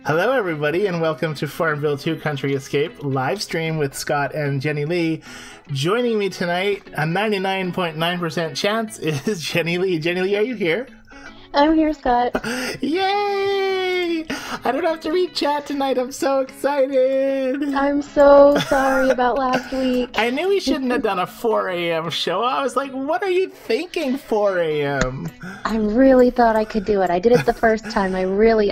Hello, everybody, and welcome to FarmVille2 Country Escape live stream with Scott and Jennilee. Joining me tonight, a 99.9% chance, is Jennilee. Jennilee, are you here? I'm here, Scott. Yay! I don't have to read chat tonight. I'm so excited. I'm so sorry about last week. I knew we shouldn't have done a 4 a.m. show. I was like, what are you thinking, 4 a.m.? I really thought I could do it. I did it the first time. I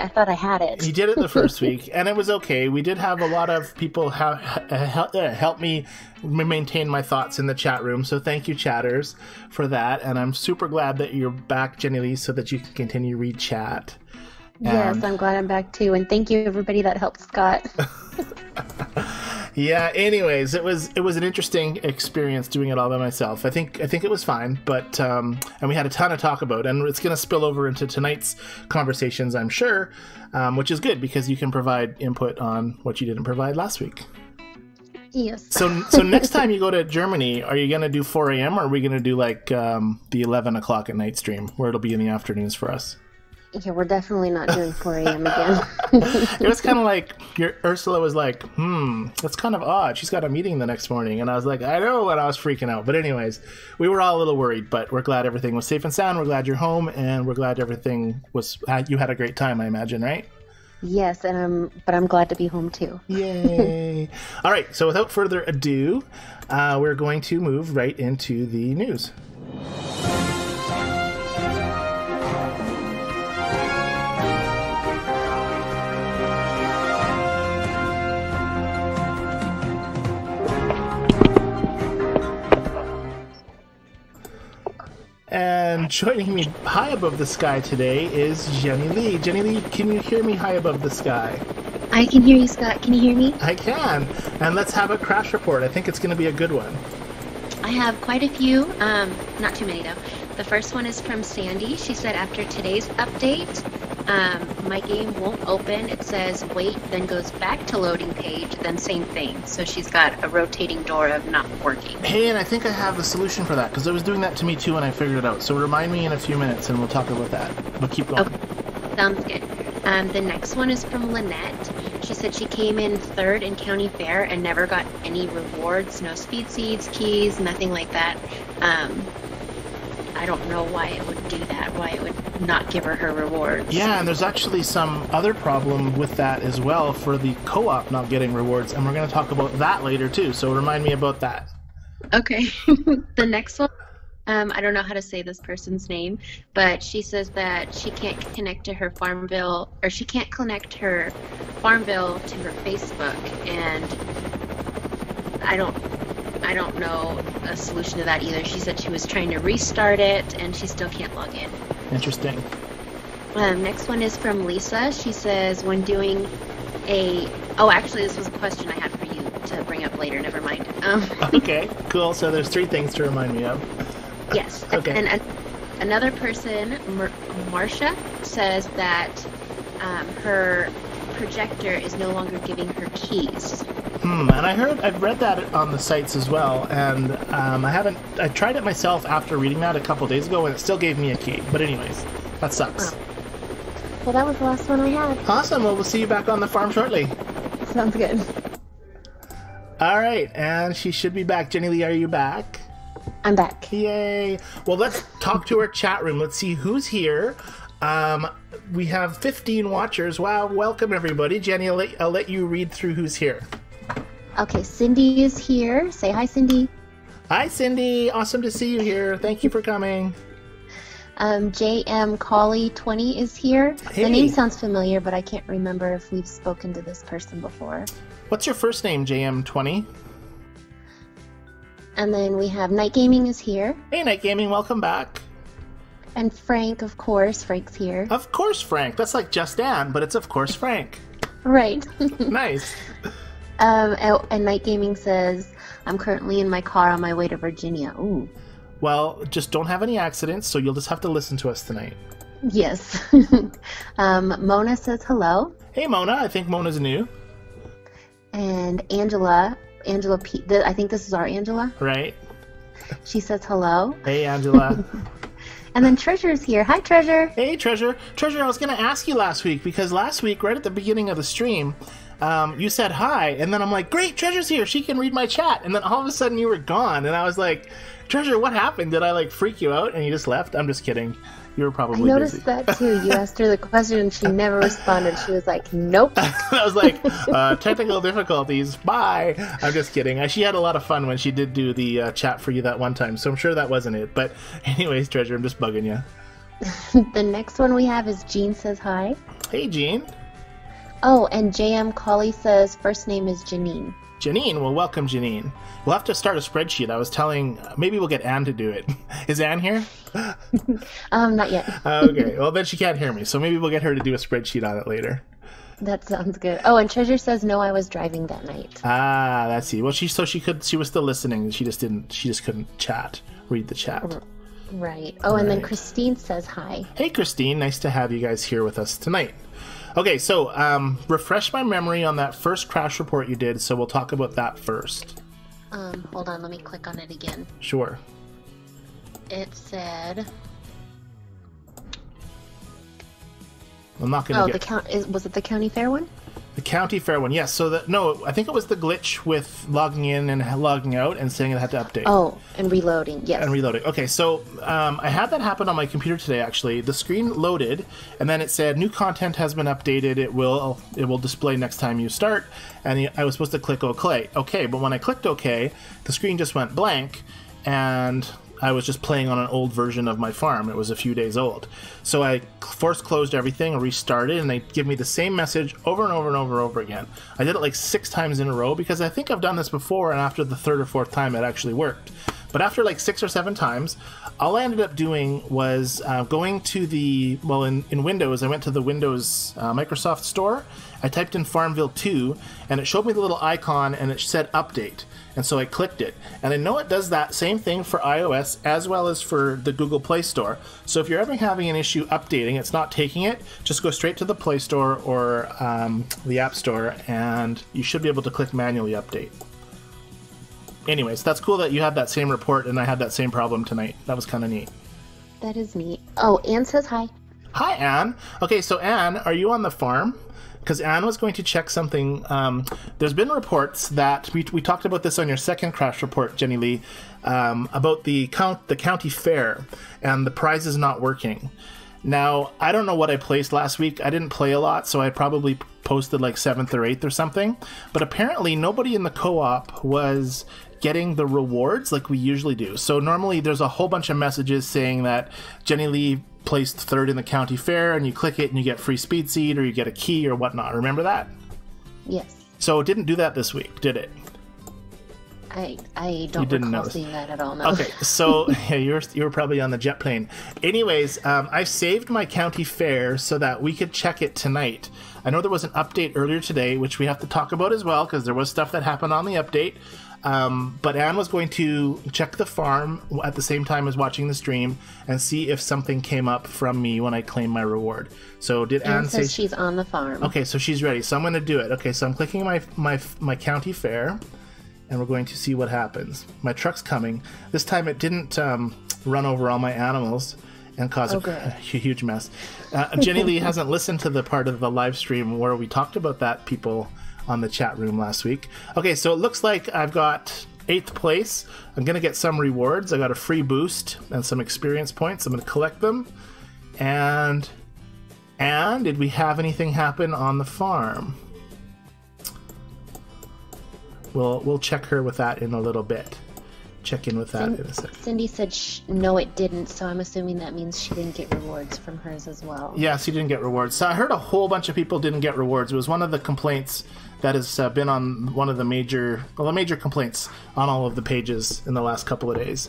thought I had it. You did it the first week, and it was okay. We did have a lot of people help me maintain my thoughts in the chat room, so thank you, chatters, for that. And I'm super glad that you're back, Jennilee, so that you can continue read chat. Yes, I'm glad I'm back too, and thank you everybody that helped Scott. Yeah, anyways, it was an interesting experience doing it all by myself. I think it was fine, but and we had a ton to talk about, and it's going to spill over into tonight's conversations, I'm sure, which is good because you can provide input on what you didn't provide last week. Yes. So next time you go to Germany, are you going to do 4 a.m. or are we going to do like the 11 o'clock at night stream where it'll be in the afternoons for us? Yeah, we're definitely not doing 4 a.m. again. It was kind of like Ursula was like, that's kind of odd. She's got a meeting the next morning. And I was like, I know, and I was freaking out. But anyways, we were all a little worried, but we're glad everything was safe and sound. We're glad you're home, and we're glad everything was, you had a great time, I imagine, right? Yes, but I'm glad to be home too. Yay. All right, so without further ado, we're going to move right into the news. And joining me high above the sky today is Jennilee. Jennilee, can you hear me high above the sky? I can hear you, Scott. Can you hear me? I can. And let's have a crash report. I think it's going to be a good one. I have quite a few. Not too many, though. The first one is from Sandy. She said, after today's update, my game won't open. It says wait, then goes back to loading page, then same thing. So she's got a rotating door of not working. Hey, and I think I have the solution for that, because it was doing that to me too when I figured it out. So remind me in a few minutes and we'll talk about that. But keep going. Okay. Sounds good. The next one is from Lynette. She said she came in third in county fair and never got any rewards, no speed seeds, keys, nothing like that. I don't know why it would do that, why it would not give her rewards. Yeah, and there's actually some other problem with that as well for the co-op not getting rewards, and we're going to talk about that later too, so remind me about that. Okay. The next one, I don't know how to say this person's name, but she says that she can't connect to her Farmville, or she can't connect her Farmville to her Facebook, and I don't know a solution to that either. She said she was trying to restart it, and she still can't log in. Interesting. Next one is from Lisa. She says when doing a... Oh, actually, this was a question I had for you to bring up later. Never mind. Okay, cool. So there's 3 things to remind me of. Yes. Okay. And another person, Marcia, says that her projector is no longer giving her keys. And I've read that on the sites as well, and I tried it myself after reading that a couple days ago, and it still gave me a key. But anyways, that sucks. Oh. Well, that was the last one I had. Awesome. Well, we'll see you back on the farm shortly. Sounds good. All right, and she should be back. Jennilee, are you back? I'm back. Yay. Well, let's talk to our chat room. Let's see who's here. We have 15 watchers. Wow, welcome everybody. Jenny, I'll let you read through who's here. Okay, Cindy is here. Say hi, Cindy. Hi, Cindy. Awesome to see you here. Thank you for coming. JM Colley 20 is here. Hey. The name sounds familiar, but I can't remember if we've spoken to this person before. What's your first name, JM20? And then we have Night Gaming is here. Hey, Night Gaming, welcome back. And Frank, of course. Frank's here. Of course, Frank. That's like Just Dan, but it's of course Frank. Right. Nice. And Night Gaming says, I'm currently in my car on my way to Virginia. Ooh. Well, just don't have any accidents, so you'll just have to listen to us tonight. Yes. Mona says hello. Hey, Mona. I think Mona's new. And Angela P. I think this is our Angela. Right. She says hello. Hey, Angela. And then Treasure's here. Hi, Treasure. Hey, Treasure. Treasure, I was going to ask you last week, because last week, right at the beginning of the stream, you said hi, and then I'm like, great, Treasure's here. She can read my chat. And then all of a sudden you were gone, and I was like, Treasure, what happened? Did I, like, freak you out and you just left? I'm just kidding. You were probably busy. I noticed that, too. You asked her the question, and she never responded. She was like, nope. I was like, technical difficulties. Bye. I'm just kidding. She had a lot of fun when she did do the chat for you that one time, so I'm sure that wasn't it. But anyways, Treasure, I'm just bugging you. The next one we have is Jean says hi. Hey, Jean. Oh, and JM Colley says first name is Janine. Janine, well, welcome, Janine. We'll have to start a spreadsheet. I was telling, maybe we'll get Anne to do it. Is Anne here? Not yet. Okay, well, then she can't hear me, so maybe we'll get her to do a spreadsheet on it later. That sounds good. Oh, and Treasure says no, I was driving that night. Ah, that's see. Well, she was still listening. She just couldn't read the chat. Right. Oh, and then Christine says hi. Hey, Christine, nice to have you guys here with us tonight. Okay, so refresh my memory on that first crash report you did, so we'll talk about that first. Hold on, let me click on it again. Sure. It said... I'm not going to was it the county fair one? The county fair one, yes. So I think it was the glitch with logging in and logging out and saying it had to update. Oh, and reloading, yes. And reloading. Okay, so I had that happen on my computer today, actually. The screen loaded, and then it said, new content has been updated. It will display next time you start. And I was supposed to click OK. Okay, but when I clicked OK, the screen just went blank, and I was just playing on an old version of my farm. It was a few days old. So I force closed everything, restarted, and they give me the same message over and over and over and over again. I did it like 6 times in a row because I think I've done this before, and after the 3rd or 4th time it actually worked. But after like 6 or 7 times, all I ended up doing was going to in Windows, I went to the Windows Microsoft Store. I typed in FarmVille2, and it showed me the little icon, and it said update. And so I clicked it. And I know it does that same thing for iOS as well as for the Google Play Store. So if you're ever having an issue updating, it's not taking it, just go straight to the Play Store or the App Store, and you should be able to click manually update. Anyways, that's cool that you had that same report and I had that same problem tonight. That was kind of neat. That is neat. Oh, Anne says hi. Hi, Anne. Okay, so Anne, are you on the farm? Because Anne was going to check something. There's been reports that, we talked about this on your second crash report, Jennilee, about the county fair and the prizes not working. Now, I don't know what I placed last week. I didn't play a lot, so I probably posted like 7th or 8th or something. But apparently nobody in the co-op was getting the rewards like we usually do. So normally there's a whole bunch of messages saying that Jennilee placed 3rd in the county fair, and you click it and you get free speed seed or you get a key or whatnot. Remember that? Yes. So it didn't do that this week, did it? I don't recall seeing that at all, no. Okay, so yeah, you were probably on the jet plane. Anyways, I saved my county fair so that we could check it tonight. I know there was an update earlier today, which we have to talk about as well, because there was stuff that happened on the update. But Anne was going to check the farm at the same time as watching the stream and see if something came up from me when I claimed my reward. So did Anne say she's on the farm? Okay, so she's ready. So I'm going to do it. Okay, so I'm clicking my county fair, and we're going to see what happens. My truck's coming. This time it didn't run over all my animals and cause a huge mess. Jennilee hasn't listened to the part of the live stream where we talked about that, people on the chat room last week. Okay, so it looks like I've got 8th place. I'm going to get some rewards. I got a free boost and some experience points. I'm going to collect them. And did we have anything happen on the farm? We'll check her with that in a little bit. Check in with that in a second. Cindy said no, it didn't, so I'm assuming that means she didn't get rewards from hers as well. Yeah, she didn't get rewards. So I heard a whole bunch of people didn't get rewards. It was one of the complaints that has been on one of the major complaints on all of the pages in the last couple of days.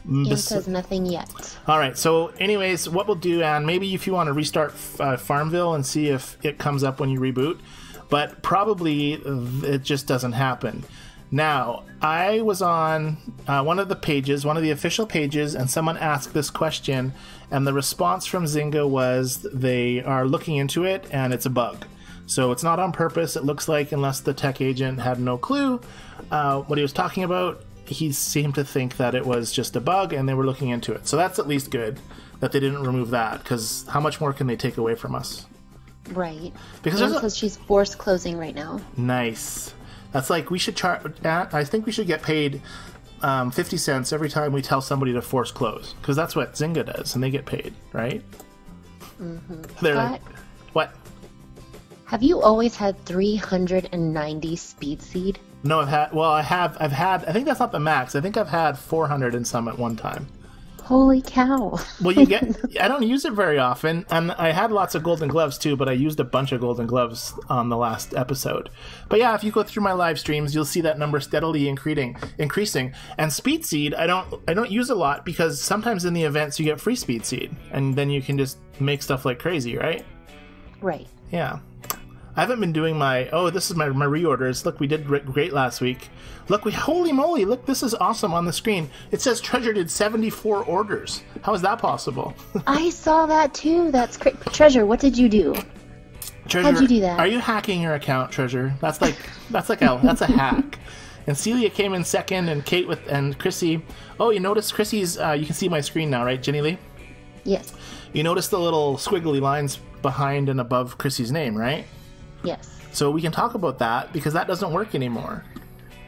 Anne says nothing yet. All right, so anyways, what we'll do, Anne, maybe if you want to restart Farmville and see if it comes up when you reboot, but probably it just doesn't happen. Now, I was on one of the pages, one of the official pages, and someone asked this question, and the response from Zynga was they are looking into it, and it's a bug. So it's not on purpose, it looks like, unless the tech agent had no clue what he was talking about. he seemed to think that it was just a bug and they were looking into it. So that's at least good that they didn't remove that, because how much more can they take away from us? Right. Because Anne says she's forced closing right now. Nice. That's like, we should I think we should get paid 50 cents every time we tell somebody to force close, because that's what Zynga does, and they get paid, right? Mm-hmm. They're like, what? Have you always had 390 speed seed? No, I've had, I think that's not the max. I think I've had 400 and some at one time. Holy cow. Well, I don't use it very often, and I had lots of golden gloves too, but I used a bunch of golden gloves on the last episode. But yeah, if you go through my live streams, you'll see that number steadily increasing. And speed seed, I don't use a lot, because sometimes in the events you get free speed seed, and then you can just make stuff like crazy, right? Right. Yeah. I haven't been doing this is my reorders. Look, we did great last week. Look, holy moly, look, this is awesome on the screen. It says Treasure did 74 orders. How is that possible? I saw that too. That's great. Treasure, what did you do? Treasure, how'd you do that? Are you hacking your account, Treasure? That's a hack. And Celia came in second, and Kate and Chrissy. Oh, you notice Chrissy's, you can see my screen now, right, Jennilee? Yes. You notice the little squiggly lines behind and above Chrissy's name, right? Yes. So we can talk about that, because that doesn't work anymore.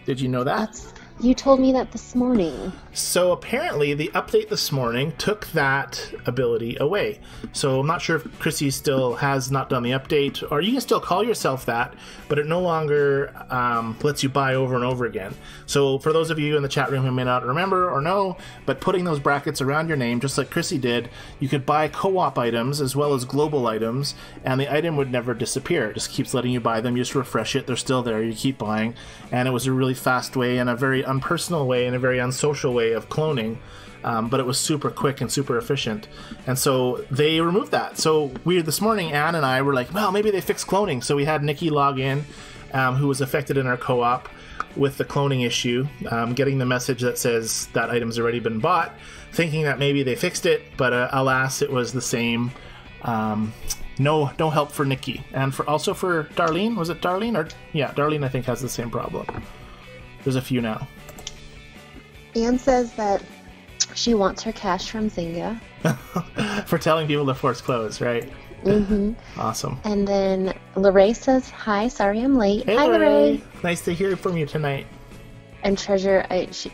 Did you know that? You told me that this morning. So apparently the update this morning took that ability away. So I'm not sure if Chrissy still has not done the update, or you can still call yourself that, but it no longer lets you buy over and over again. So for those of you in the chat room who may not remember or know, but putting those brackets around your name, just like Chrissy did, you could buy co-op items as well as global items, and the item would never disappear. It just keeps letting you buy them. You just refresh it. They're still there. You keep buying. And it was a really fast way and a very unpersonal way and a very unsocial way of cloning, but it was super quick and super efficient, and so they removed that. So this morning, Anne and I were like, well, maybe they fixed cloning. So we had Nikki log in, who was affected in our co-op with the cloning issue, getting the message that says that item's already been bought, thinking that maybe they fixed it, but alas, it was the same. No help for Nikki, and also for Darlene. Was it Darlene? Darlene, I think, has the same problem. There's a few now. Anne says that she wants her cash from Zynga. For telling people to force close, right? Mm-hmm. Awesome. And then Lorraine says, hi, sorry I'm late. Hey, hi, Lorraine. Nice to hear from you tonight. And Treasure, she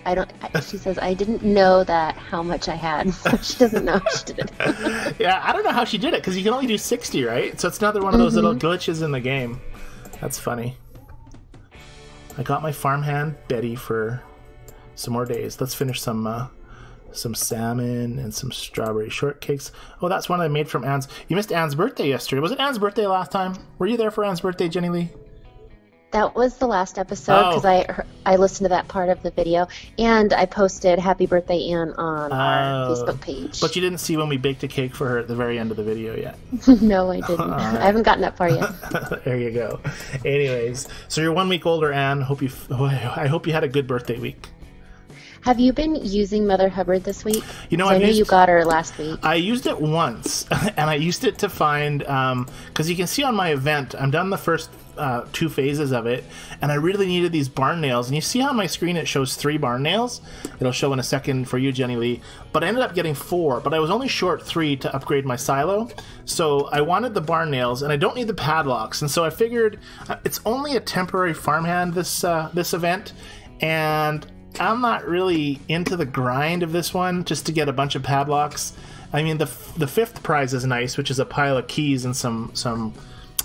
says, I didn't know that how much I had. She doesn't know how she did it. Yeah, I don't know how she did it, because you can only do 60, right? So it's another one of those little glitches in the game. That's funny. I got my farmhand Betty for some more days. Let's finish some salmon and some strawberry shortcakes. Oh, that's one I made from Anne's. You missed Anne's birthday yesterday. Was it Anne's birthday last time? Were you there for Anne's birthday, Jennilee? That was the last episode, because I listened to that part of the video, and I posted Happy Birthday, Anne, on our Facebook page. But you didn't see when we baked a cake for her at the very end of the video yet. No, I didn't. Right. I haven't gotten that far yet. There you go. Anyways, so you're 1 week older, Anne. I hope you had a good birthday week. Have you been using Mother Hubbard this week? You know, I know you got her last week. I used it once, and I used it to find, because you can see on my event, I'm done the first 2 phases of it, and I really needed these barn nails. And you see on my screen it shows 3 barn nails. It'll show in a second for you, Jennilee. But I ended up getting 4, but I was only short 3 to upgrade my silo. So I wanted the barn nails, and I don't need the padlocks. And so I figured it's only a temporary farmhand this event, and I'm not really into the grind of this one just to get a bunch of padlocks. I mean, the 5th prize is nice, which is a pile of keys and some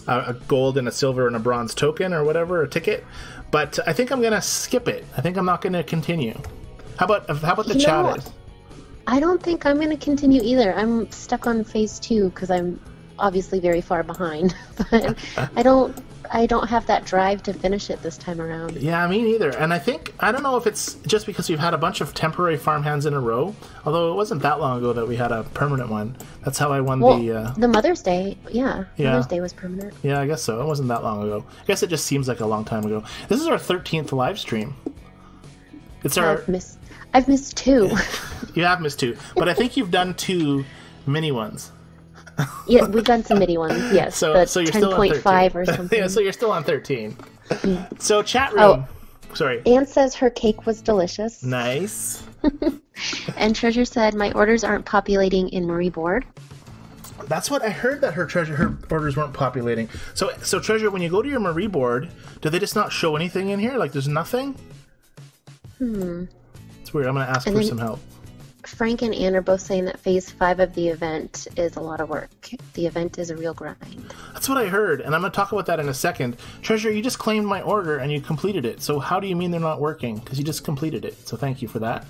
a gold and a silver and a bronze token or whatever, a ticket. But I think I'm gonna skip it. I think I'm not gonna continue. How about the chat? I don't think I'm gonna continue either. I'm stuck on phase 2 because I'm obviously very far behind. But I don't have that drive to finish it this time around. Yeah, me neither. And I don't know if it's just because we've had a bunch of temporary farmhands in a row, although it wasn't that long ago that we had a permanent one. That's how I won the Mother's Day. Yeah, Mother's Day was permanent. Yeah, I guess so. It wasn't that long ago. I guess it just seems like a long time ago. This is our 13th live stream. I've missed 2. You have missed 2, but I think you've done 2 mini ones. Yeah, we've done some mini ones, yes. So you're still on 13. 10.5 or something. Yeah, so you're still on 13. So chat room. sorry. Anne says her cake was delicious. Nice. And Treasure said, my orders aren't populating in Marie board. That's what I heard, that her orders weren't populating. So Treasure, when you go to your Marie board, do they just not show anything in here? Like there's nothing? It's weird. I'm going to ask for some help. Frank and Anne are both saying that phase 5 of the event is a lot of work. The event is a real grind. That's what I heard, and I'm going to talk about that in a second. Treasure, you just claimed my order and you completed it. So how do you mean they're not working? Because you just completed it. So thank you for that.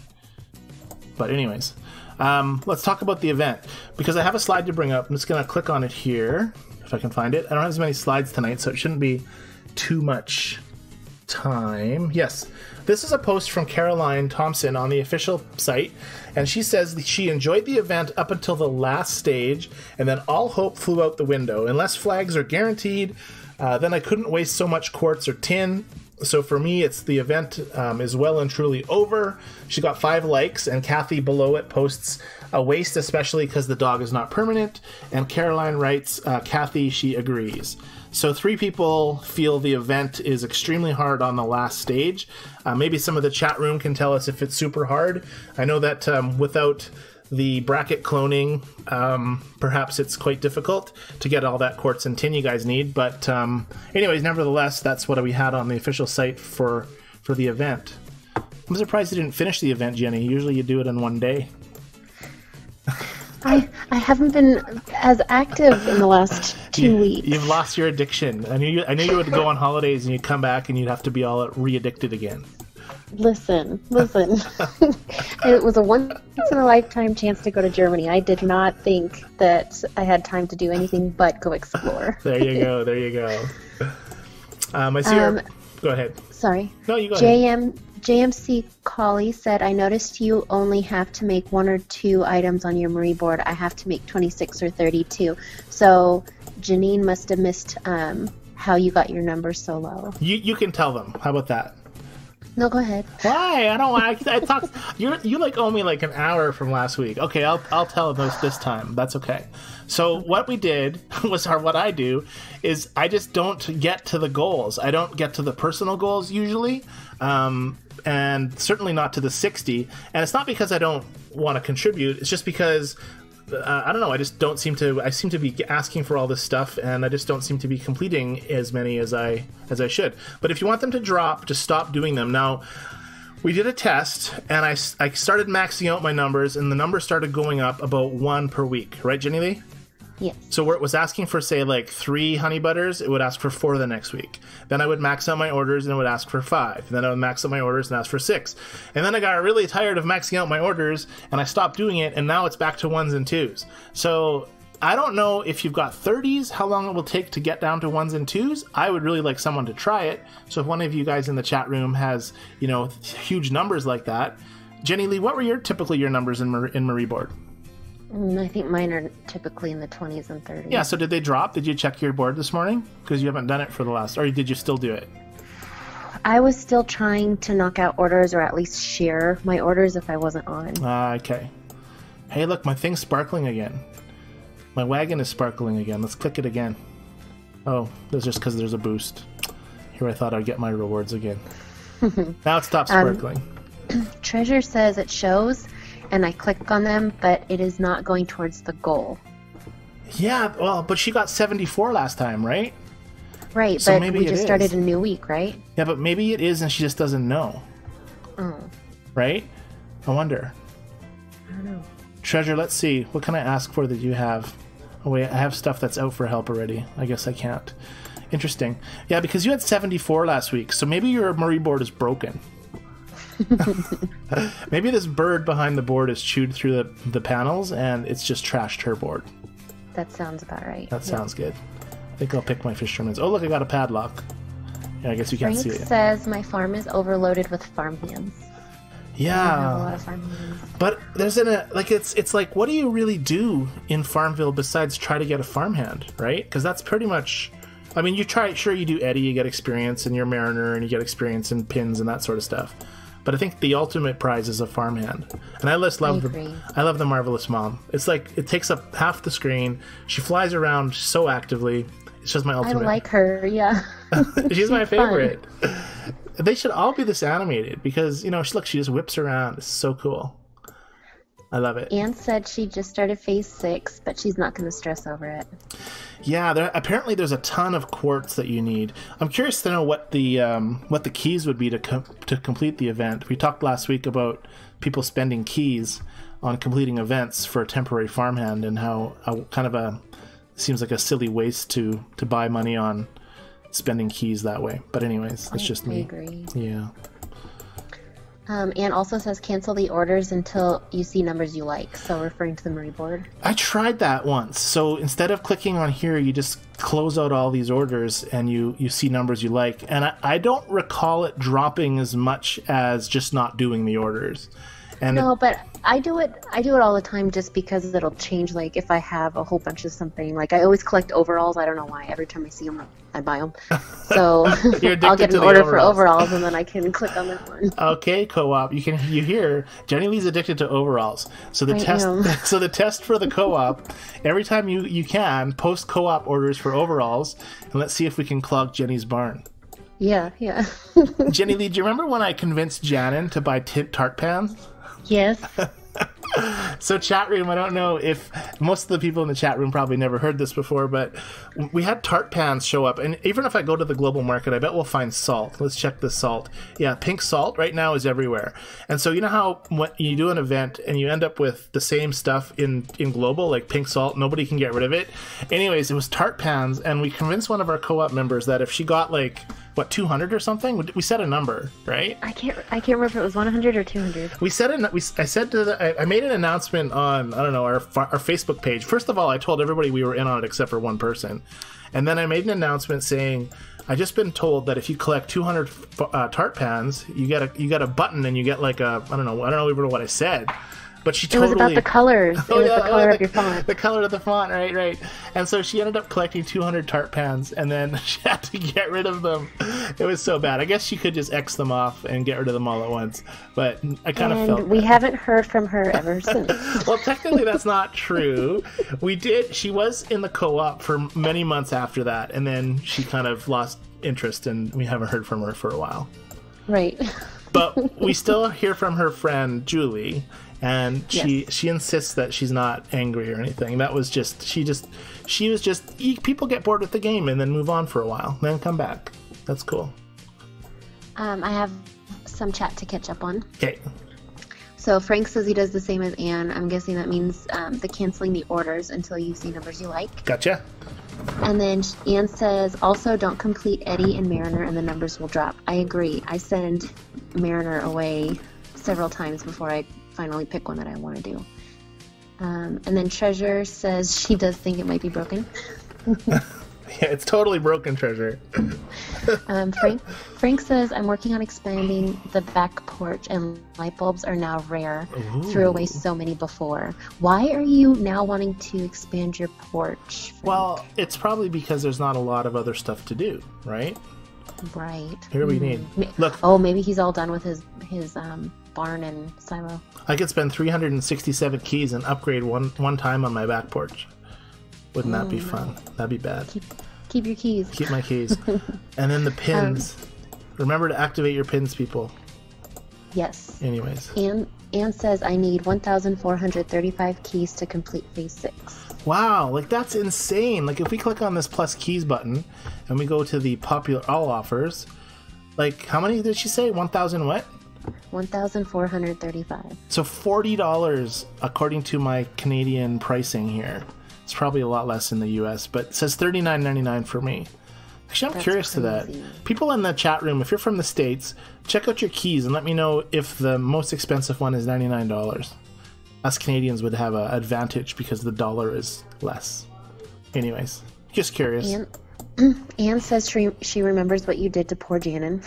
But anyways, let's talk about the event. Because I have a slide to bring up. I'm just going to click on it here, if I can find it. I don't have as many slides tonight, so it shouldn't be too much time. Yes. This is a post from Caroline Thompson on the official site, and she says that she enjoyed the event up until the last stage, and then all hope flew out the window. Unless flags are guaranteed, then I couldn't waste so much quartz or tin. So for me, it's the event is well and truly over. She got 5 likes, and Kathy below it posts a waste, especially because the dog is not permanent. And Caroline writes, Kathy, she agrees. So 3 people feel the event is extremely hard on the last stage. Maybe some of the chat room can tell us if it's super hard. I know that without the bracket cloning, perhaps it's quite difficult to get all that quartz and tin you guys need. But anyways, nevertheless, that's what we had on the official site for the event. I'm surprised you didn't finish the event, Jenny. Usually you do it in one day. I haven't been as active in the last 2 weeks. You've lost your addiction. I knew you would go on holidays and you'd come back and you'd have to be all re-addicted again. Listen. It was a once-in-a-lifetime chance to go to Germany. I did not think that I had time to do anything but go explore. There you go. I see her. Go ahead. Sorry. No, you go ahead. JMC Colley said, I noticed you only have to make 1 or 2 items on your Marie board. I have to make 26 or 32. So Janine must have missed how you got your numbers so low. You can tell them. How about that? No, go ahead. Why? I don't want. I talk. You like owe me like an hour from last week. Okay, I'll tell them this time. That's okay. So what we did what I do is I just don't get to the goals. I don't get to the personal goals usually, and certainly not to the 60. And it's not because I don't want to contribute. It's just because I don't know. I just don't seem to. I seem to be asking for all this stuff, and I just don't seem to be completing as many as I should. But if you want them to drop, just stop doing them. Now, we did a test, and I started maxing out my numbers, and the numbers started going up about 1 per week. Right, Jennilee? Yes. So where it was asking for, say, like 3 honey butters, it would ask for 4 the next week. Then I would max out my orders and it would ask for 5. Then I would max out my orders and ask for 6. And then I got really tired of maxing out my orders and I stopped doing it, and now it's back to 1s and 2s. So I don't know if you've got 30s, how long it will take to get down to 1s and 2s. I would really like someone to try it. So if one of you guys in the chat room has, huge numbers like that. Jennilee, what were typically your numbers in Marie board? I think mine are typically in the 20s and 30s. Yeah, so did they drop? Did you check your board this morning? Because you haven't done it for the last... Or did you still do it? I was still trying to knock out orders, or at least share my orders if I wasn't on. Okay. Hey, look, my thing's sparkling again. My wagon is sparkling again. Let's click it again. Oh, that's just because there's a boost. Here I thought I'd get my rewards again. Now it stopped sparkling. Treasure says it shows, and I click on them, but it is not going towards the goal. Yeah, well, but she got 74 last time, right? Right, so but maybe we just started a new week, right? Yeah, but maybe it is and she just doesn't know. Oh. Right? I wonder. I don't know. Treasure, let's see. What can I ask for that you have? Oh, wait, I have stuff that's out for help already. I guess I can't. Interesting. Yeah, because you had 74 last week, so maybe your Marie board is broken. Maybe this bird behind the board has chewed through the panels and it's just trashed her board. That sounds about right. That sounds good. I think I'll pick my fisherman's. Oh, look, I got a padlock. Yeah, I guess you can't see it. Frank says my farm is overloaded with farm hands. Yeah. I have a lot of farm hands. But there's it's like, what do you really do in Farmville besides try to get a farmhand, right? Because that's pretty much... I mean, you do Eddie, you get experience, and you're Mariner, and you get experience in pins and that sort of stuff. But I think the ultimate prize is a farmhand. And I love the Marvelous Mom. It's like, it takes up half the screen. She flies around so actively. It's just my ultimate. I like her, yeah. She's my favorite. They should all be this animated because, you know, she just whips around. It's so cool. I love it. Anne said she just started phase 6, but she's not going to stress over it. Yeah, apparently there's a ton of quartz that you need. I'm curious to know what the keys would be to complete the event. We talked last week about people spending keys on completing events for a temporary farmhand and how kind of seems like a silly waste to buy money on spending keys that way. But anyways, that's just me. I agree. Yeah. Anne also says cancel the orders until you see numbers you like, so referring to the Marie board. I tried that once. So instead of clicking on here, you just close out all these orders and you see numbers you like. And I don't recall it dropping as much as just not doing the orders. And no, but I do it all the time just because it'll change. Like if I have a whole bunch of something, like I always collect overalls. I don't know why. Every time I see them, I buy them. So I'll get an order for overalls, and then I can click on that one. Okay, co-op. You hear Jennilee's addicted to overalls. So the test for the co-op, every time you can post co-op orders for overalls, and let's see if we can clog Jenny's barn. Yeah. Jennilee, do you remember when I convinced Janin to buy tart pans? Yes. So chat room, I don't know if most of the people in the chat room probably never heard this before, but we had tart pans show up, and even if I go to the global market, I bet we'll find salt. Let's check the salt. Yeah, pink salt right now is everywhere. And so you know how when you do an event and you end up with the same stuff in global, like pink salt, nobody can get rid of it. Anyways, it was tart pans, and we convinced one of our co-op members that if she got like 200 or something, we set a number, right? I can't remember if it was 100 or 200. I made an announcement on, I don't know, our Facebook page. First of all, I told everybody we were in on it except for one person. And then I made an announcement saying, I just been told that if you collect 200 tart pans, you get a button and you get like I don't know even what I said. But she totally... It was about the colors. It was the color of your font. The color of the font, right. And so she ended up collecting 200 tart pans, and then she had to get rid of them. It was so bad. I guess she could just X them off and get rid of them all at once. But I kind of felt we haven't heard from her ever since. Well, technically that's not true. She was in the co-op for many months after that, and then she kind of lost interest, and we haven't heard from her for a while. Right. But we still hear from her friend, Julie, and she insists that she's not angry or anything. That was just she was just people get bored with the game and then move on for a while, then come back. That's cool. I have some chat to catch up on. Okay. So Frank says he does the same as Anne. I'm guessing that means the canceling the orders until you see numbers you like. Gotcha. And then Anne says, also don't complete Eddie and Mariner and the numbers will drop. I agree. I send Mariner away several times before I finally pick one that I want to do. And then Treasure says she does think it might be broken. Yeah, it's totally broken, Treasure. Frank says, I'm working on expanding the back porch and light bulbs are now rare. Ooh. Threw away so many before. Why are you now wanting to expand your porch, Frank? Well, it's probably because there's not a lot of other stuff to do, right? Right. Here we need. Look. Oh, maybe he's all done with his barn and silo. I could spend 367 keys and upgrade one time on my back porch. Wouldn't that be fun? That'd be bad. Keep your keys. Keep my keys. And then the pins. Remember to activate your pins, people. Yes. Anyways. Anne says I need 1,435 keys to complete phase 6. Wow, like that's insane. Like if we click on this plus keys button and we go to the popular all offers, like how many did she say? 1,000 what? 1,435. So $40 according to my Canadian pricing here. It's probably a lot less in the US, but it says $39.99 for me. Actually, I'm curious to that. People in the chat room, if you're from the States, check out your keys and let me know if the most expensive one is $99. Us Canadians would have an advantage because the dollar is less. Anyways, just curious. Anne says she remembers what you did to poor Janin.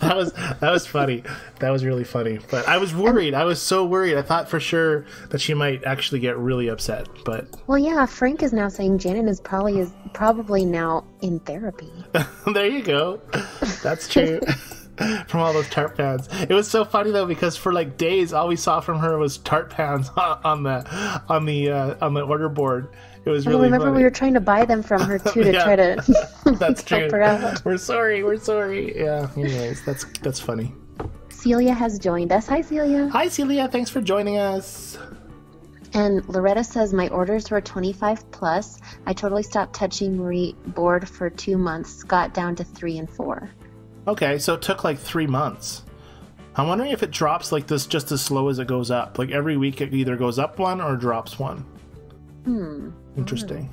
that was funny. That was really funny. But I was worried. I was so worried. I thought for sure that she might actually get really upset. But well, yeah. Frank is now saying Janin is probably now in therapy. There you go. That's true. From all those tart pans. It was so funny though because for like days all we saw from her was tart pans on the order board, It was I really remember funny. we were trying to buy them from her too to Yeah, try to that's true. help her out. We're sorry. Yeah. Anyways, that's funny. Celia has joined us. Hi, Celia. Hi, Celia. Thanks for joining us. And Loretta says, my orders were 25 plus. I totally stopped touching board for 2 months. Got down to 3 and 4. Okay, so it took like 3 months. I'm wondering if it drops like this just as slow as it goes up. Like every week it either goes up 1 or drops 1. Interesting.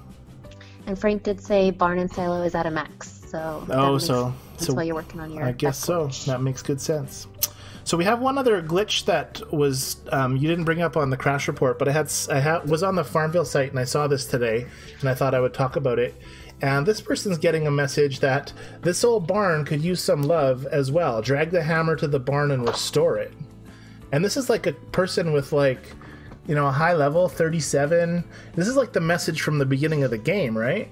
And Frank did say barn and silo is at a max. So that's why you're working on your... I guess so. That makes good sense. So we have one other glitch that was you didn't bring up on the crash report, but I was on the Farmville site and I saw this today, and I thought I would talk about it. And this person's getting a message that this old barn could use some love as well. Drag the hammer to the barn and restore it. And this is like a person with like, you know, a high level, 37. This is like the message from the beginning of the game, right?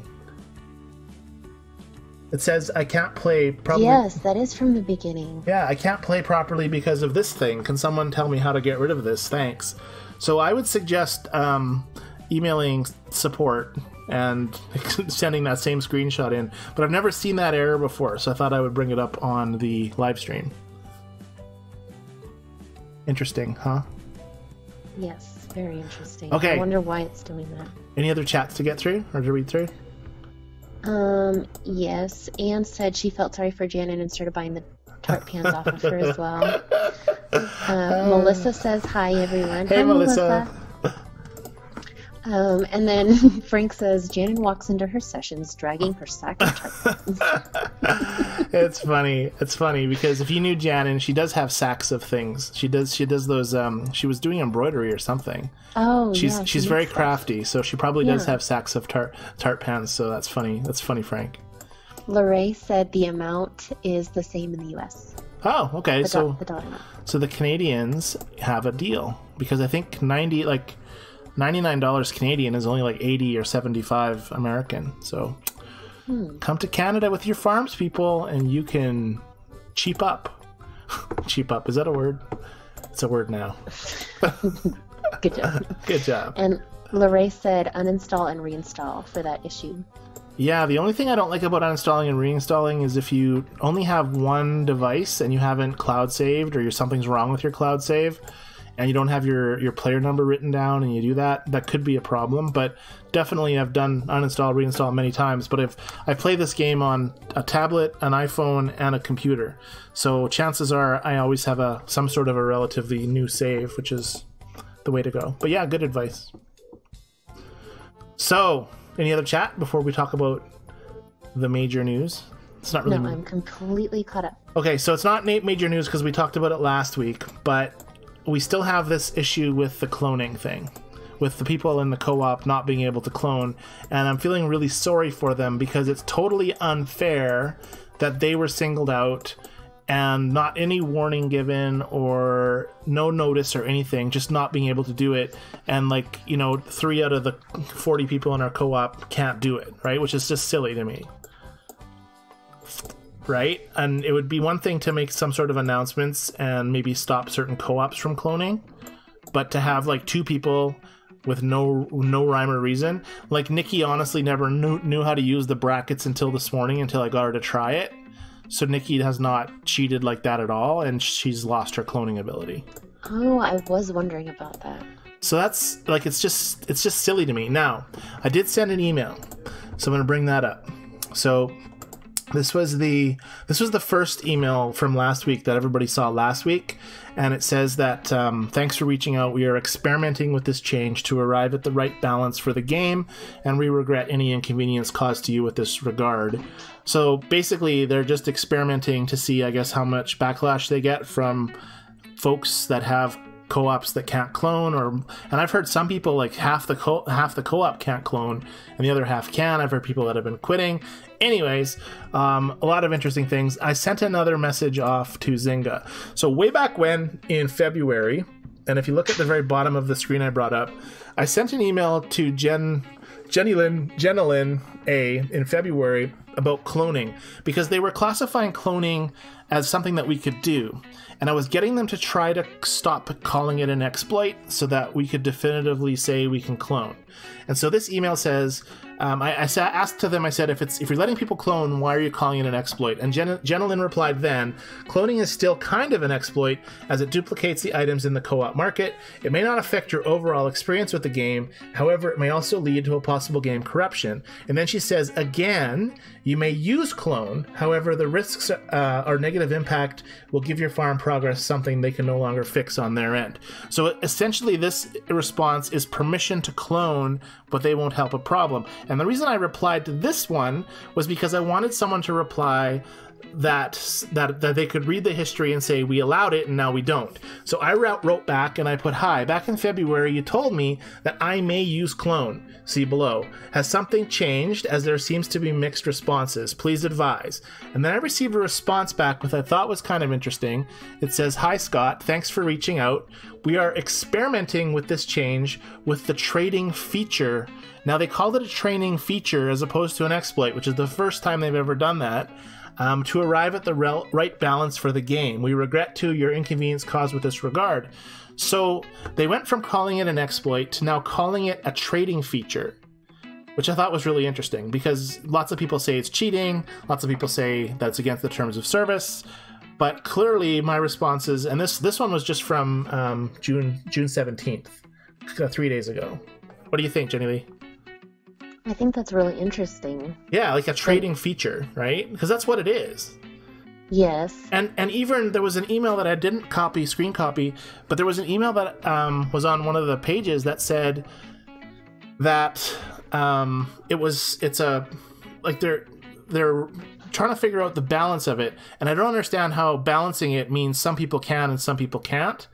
It says, I can't play properly. Yes, that is from the beginning. Yeah, I can't play properly because of this thing. Can someone tell me how to get rid of this? Thanks. So I would suggest emailing support and sending that same screenshot in. But I've never seen that error before, so I thought I would bring it up on the live stream. Interesting, huh? Yes, very interesting. Okay. I wonder why it's doing that. Any other chats to get through or to read through? Yes. Anne said she felt sorry for Janet and started buying the tart pans off of her as well. Melissa says hi, everyone. Hey, Hi, Melissa. And then Frank says Janet walks into her sessions dragging her sack of tart pans. It's funny. It's funny because if you knew Janet, she does have sacks of things. She does those. She was doing embroidery or something. Oh, she's very crafty, so she probably does have sacks of tart pans. So that's funny. That's funny, Frank. Lorraine said the amount is the same in the U.S. Oh, okay. The dollar amount. So the Canadians have a deal because I think $99 Canadian is only like 80 or 75 American. So come to Canada with your farms, people, and you can cheap up. Cheap up, is that a word? It's a word now. Good job. Good job. And Lorraine said uninstall and reinstall for that issue. Yeah, the only thing I don't like about uninstalling and reinstalling is if you only have one device and you haven't cloud saved or something's wrong with your cloud save and you don't have your player number written down and you do that could be a problem. But definitely I've done uninstall, reinstall many times. But I play this game on a tablet, an iPhone, and a computer. So chances are I always have some sort of a relatively new save, which is the way to go. But yeah, good advice. So, any other chat before we talk about the major news? It's not really... No, I'm completely caught up. Okay, so it's not major news because we talked about it last week, but we still have this issue with the cloning thing, with the people in the co-op not being able to clone, and I'm feeling really sorry for them because it's totally unfair that they were singled out and not any warning given or no notice or anything, just not being able to do it. And 3 out of the 40 people in our co-op can't do it, right? Which is just silly to me. Right? And it would be one thing to make some sort of announcements and maybe stop certain co-ops from cloning, but to have 2 people with no rhyme or reason. Like Nikki honestly never knew how to use the brackets until this morning, until I got her to try it. So Nikki has not cheated like that at all, and she's lost her cloning ability. Oh, I was wondering about that. So that's it's just silly to me. Now, I did send an email, so I'm going to bring that up. So this was the first email from last week that everybody saw last week, and it says that thanks for reaching out. We are experimenting with this change to arrive at the right balance for the game, and we regret any inconvenience caused to you with this regard. So basically, they're just experimenting to see, I guess, how much backlash they get from folks that have co-ops that can't clone, and I've heard some people half the co-op can't clone and the other half can. I've heard people that have been quitting. Anyways, a lot of interesting things. I sent another message off to Zynga. So way back when in February, and if you look at the very bottom of the screen I brought up, I sent an email to Jennilee A in February about cloning, because they were classifying cloning as something that we could do. And I was getting them to try to stop calling it an exploit so that we could definitively say we can clone. And so this email says, I asked to them, I said, if you're letting people clone, why are you calling it an exploit? And Jennilee replied then, cloning is still kind of an exploit as it duplicates the items in the co-op market. It may not affect your overall experience with the game. However, it may also lead to a possible game corruption. And then she says, again, you may use clone. However, the risks or negative impact will give your farm progress something they can no longer fix on their end. So essentially this response is permission to clone, but they won't help a problem. And the reason I replied to this one was because I wanted someone to reply that they could read the history and say, we allowed it and now we don't. So I wrote back and I put, hi, back in February you told me that I may use clone. See below. Has something changed, as there seems to be mixed responses? Please advise. And then I received a response back which I thought was kind of interesting. It says, hi Scott, thanks for reaching out. We are experimenting with this change with the trading feature. Now they called it a training feature as opposed to an exploit, which is the first time they've ever done that. To arrive at the right balance for the game. We regret to your inconvenience caused with this regard. So they went from calling it an exploit to now calling it a trading feature, which I thought was really interesting because lots of people say it's cheating. Lots of people say that it's against the terms of service. But clearly my responses, and this one was just from June 17th, 3 days ago. What do you think, Jennilee? I think that's really interesting. Yeah, like a trading feature, right? Because that's what it is. Yes. And even there was an email that I didn't screen copy, but there was an email that was on one of the pages that said that they're trying to figure out the balance of it, and I don't understand how balancing it means some people can and some people can't.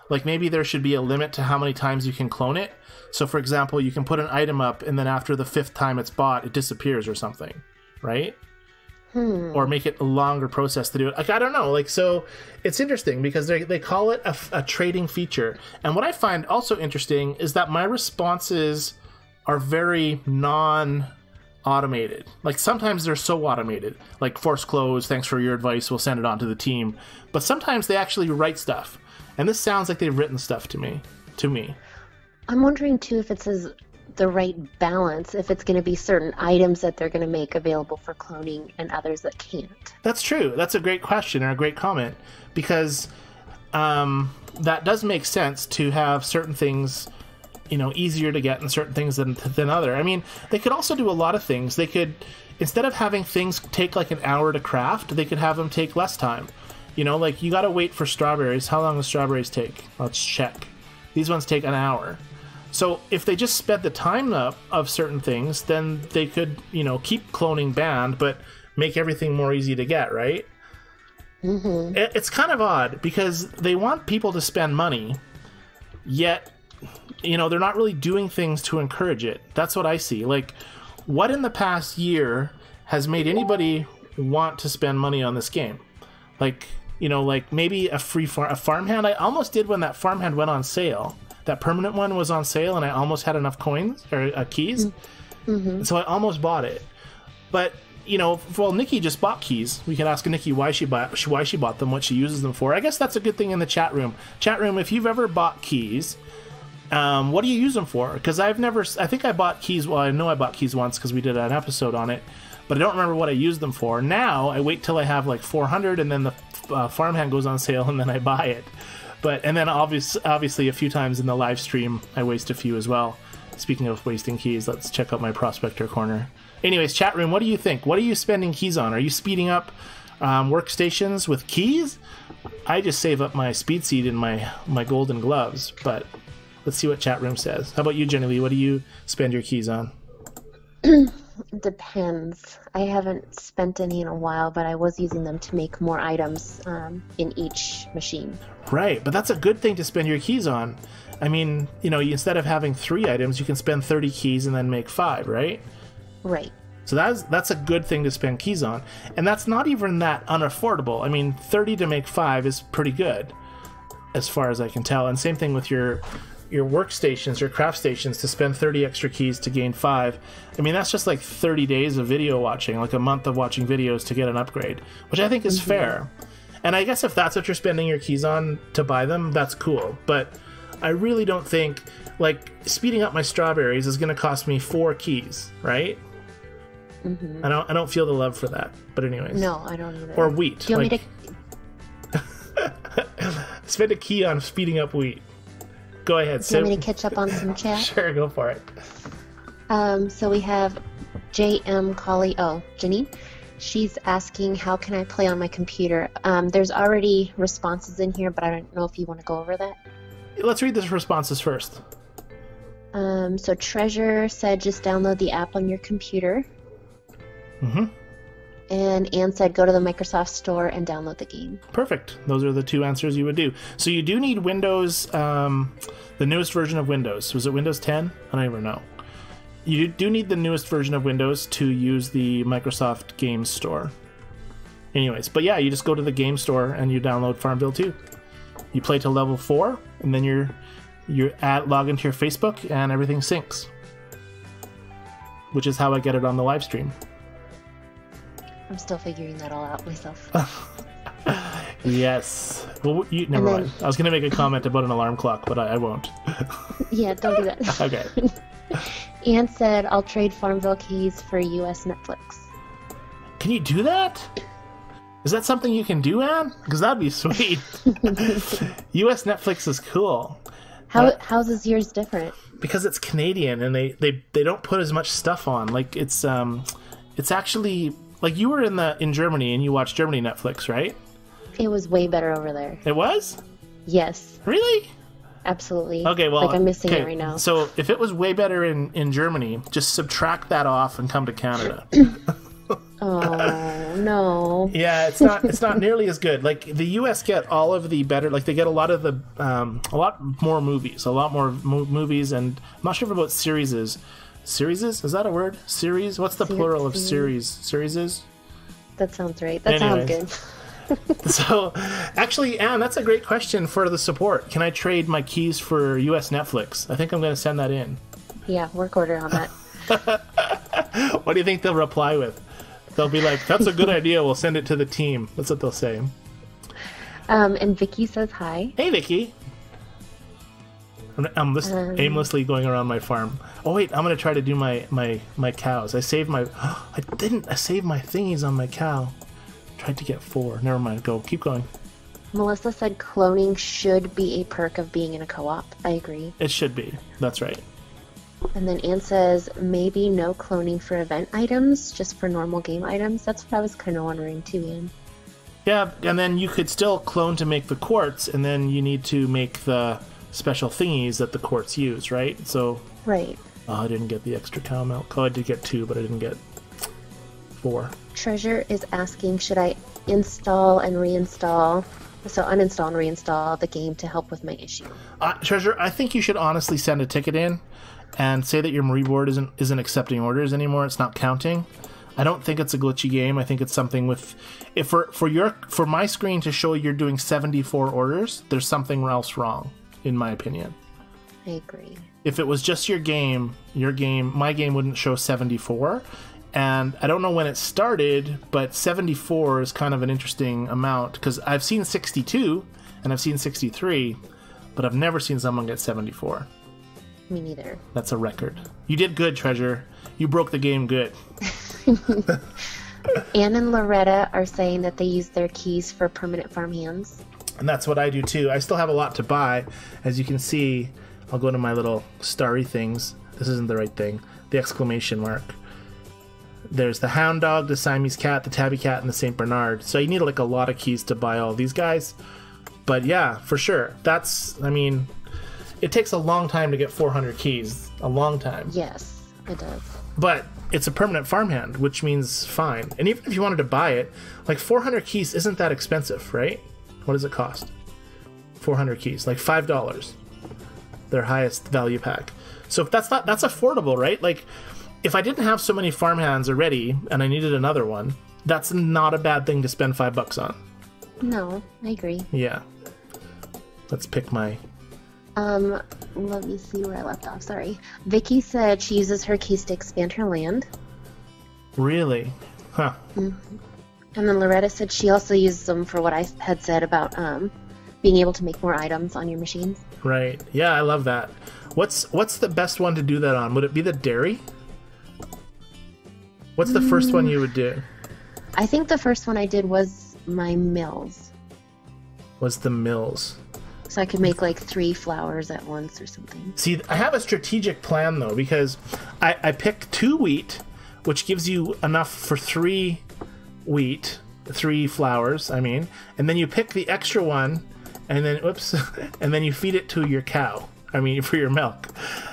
Like maybe there should be a limit to how many times you can clone it. So for example, you can put an item up and then after the 5th time it's bought, it disappears or something, right? Or make it a longer process to do it. Like, I don't know. Like, so it's interesting because they call it a trading feature. And what I find also interesting is that my responses are very non-automated. Like sometimes they're so automated, like force close, thanks for your advice, we'll send it on to the team. But sometimes they actually write stuff. And this sounds like they've written stuff to me. I'm wondering too if it says the right balance, if it's going to be certain items that they're going to make available for cloning and others that can't. That's true. That's a great question or a great comment, because that does make sense to have certain things, easier to get and certain things than other. I mean, they could also do a lot of things. They could, instead of having things take like an hour to craft, they could have them take less time. Like you got to wait for strawberries. How long do strawberries take? Let's check. These ones take an hour. So if they just sped the time up of certain things, then they could, keep cloning banned, but make everything more easy to get, right? Mm-hmm. It's kind of odd because they want people to spend money, yet, they're not really doing things to encourage it. That's what I see. Like, what in the past year has made anybody want to spend money on this game? Like, like maybe a farmhand. I almost did when that farmhand went on sale. That permanent one was on sale, and I almost had enough coins or keys, so I almost bought it. But Nikki just bought keys. We could ask Nikki why she bought them, what she uses them for. I guess that's a good thing in the chat room. Chat room, if you've ever bought keys, what do you use them for? Because I think I bought keys. Well, I know I bought keys once because we did an episode on it, but I don't remember what I used them for. Now I wait till I have like 400, and then the farmhand goes on sale, and then I buy it. And then obviously a few times in the live stream, I waste a few as well. Speaking of wasting keys, let's check out my prospector corner. Anyways, chat room, what do you think? What are you spending keys on? Are you speeding up workstations with keys? I just save up my speed seed in my golden gloves, but let's see what chat room says. How about you, Jennilee? What do you spend your keys on? Depends. I haven't spent any in a while, but I was using them to make more items in each machine. Right, but that's a good thing to spend your keys on. I mean, instead of having 3 items, you can spend 30 keys and then make 5, right? Right. So that's a good thing to spend keys on. And that's not even that unaffordable. I mean, 30 to make 5 is pretty good, as far as I can tell. And same thing with your your workstations, your craft stations, to spend 30 extra keys to gain 5. I mean, that's just like 30 days of video watching, like a month of watching videos to get an upgrade, which I think is fair. And I guess if that's what you're spending your keys on to buy them, that's cool. But I really don't think, like, speeding up my strawberries is going to cost me 4 keys, right? I don't feel the love for that. But anyways. No, I don't either. Or wheat. Do you want me to... Spend a key on speeding up wheat. Go ahead. Do you want me to catch up on some chat? Sure, go for it. So we have JM Colley. Oh, Janine. She's asking, how can I play on my computer? There's already responses in here, but I don't know if you want to go over that. Let's read the responses first. So Treasure said just download the app on your computer. And Anne said go to the Microsoft Store and download the game. Perfect. Those are the 2 answers you would do. So you do need Windows, the newest version of Windows. Was it Windows 10? I don't even know. You do need the newest version of Windows to use the Microsoft Games Store. Anyways, but yeah, you just go to the Game Store and you download FarmVille2. You play to level 4, and then you log into your Facebook, and everything syncs. Which is how I get it on the live stream. I'm still figuring that all out myself. Yes. Well, never mind. I was going to make a comment about an alarm clock, but I won't. Yeah, don't do that. Okay. Anne said, I'll trade Farmville keys for US Netflix. Can you do that? Is that something you can do, Anne? Because that'd be sweet. US Netflix is cool. How's this yours different? Because it's Canadian, and they don't put as much stuff on. Like, it's actually... Like, you were in Germany, and you watched Germany Netflix, right? It was way better over there. It was? Yes. Really? Absolutely. Okay, well... Like, I'm missing it right now. So, if it was way better in Germany, just subtract that off and come to Canada. Oh, no. Yeah, it's not nearly as good. Like, the US get all of the better... Like, they get a lot of the... a lot more movies. A lot more movies, and I'm not sure about series. Series? Is that a word? Series? What's the plural of series? Series? That sounds right. That sounds good. So, actually, Anne, that's a great question for the support. Can I trade my keys for US Netflix? I think I'm going to send that in. Yeah, work order on that. What do you think they'll reply with? They'll be like, that's a good idea. We'll send it to the team. That's what they'll say. And Vicky says hi. Hey, Vicky. I'm just aimlessly going around my farm. Oh wait, I'm gonna try to do my cows. I saved my. I saved my thingies on my cow. Tried to get 4. Never mind. Keep going. Melissa said cloning should be a perk of being in a co-op. I agree. It should be. That's right. And then Anne says maybe no cloning for event items, just for normal game items. That's what I was kind of wondering too, Anne. Yeah, and then you could still clone to make the quartz, and then you need to make the special thingies that the quartz use, right? So right. Oh, I didn't get the extra cow milk. Oh, I did get 2, but I didn't get 4. Treasure is asking, should I install and reinstall, so uninstall and reinstall the game to help with my issue? Treasure, I think you should honestly send a ticket in and say that your Marie board isn't accepting orders anymore. It's not counting. I don't think it's a glitchy game. I think it's something with... For my screen to show you're doing 74 orders, there's something else wrong, in my opinion. I agree. If it was just my game wouldn't show 74. And I don't know when it started, but 74 is kind of an interesting amount, because I've seen 62 and I've seen 63, but I've never seen someone get 74. Me neither. That's a record. You did good, Treasure. You broke the game good. Anne and Loretta are saying that they use their keys for permanent farm hands. And that's what I do too. I still have a lot to buy. As you can see, I'll go to my little starry things. This isn't the right thing. The exclamation mark. There's the Hound Dog, the Siamese Cat, the Tabby Cat, and the St. Bernard. So you need like a lot of keys to buy all these guys. But yeah, for sure. It takes a long time to get 400 keys. A long time. Yes, it does. But it's a permanent farmhand, which means fine. And even if you wanted to buy it, like 400 keys isn't that expensive, right? What does it cost? 400 keys, like $5. Their highest value pack. So if that's affordable, right? Like, if I didn't have so many farmhands already and I needed another one, that's not a bad thing to spend $5 on. No, I agree. Yeah. Let's pick my Let me see where I left off. Sorry. Vicky said she uses her keys to expand her land. Really? Huh. And then Loretta said she also uses them for what I had said about being able to make more items on your machines. Right. Yeah, I love that. What's the best one to do that on? Would it be the dairy? What's the first one you would do? I think the first one I did was my mills. Was the mills. So I could make like 3 flowers at once or something. See, I have a strategic plan though, because I pick 2 wheat, which gives you enough for 3 wheat, 3 flowers, I mean, and then you pick the extra one, and then, oops, and then you feed it to your cow, I mean, for your milk.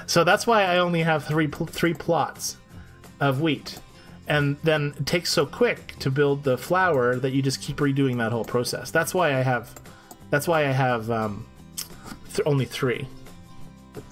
So that's why I only have 3 plots of wheat. And then it takes so quick to build the flour that you just keep redoing that whole process. That's why I have only 3.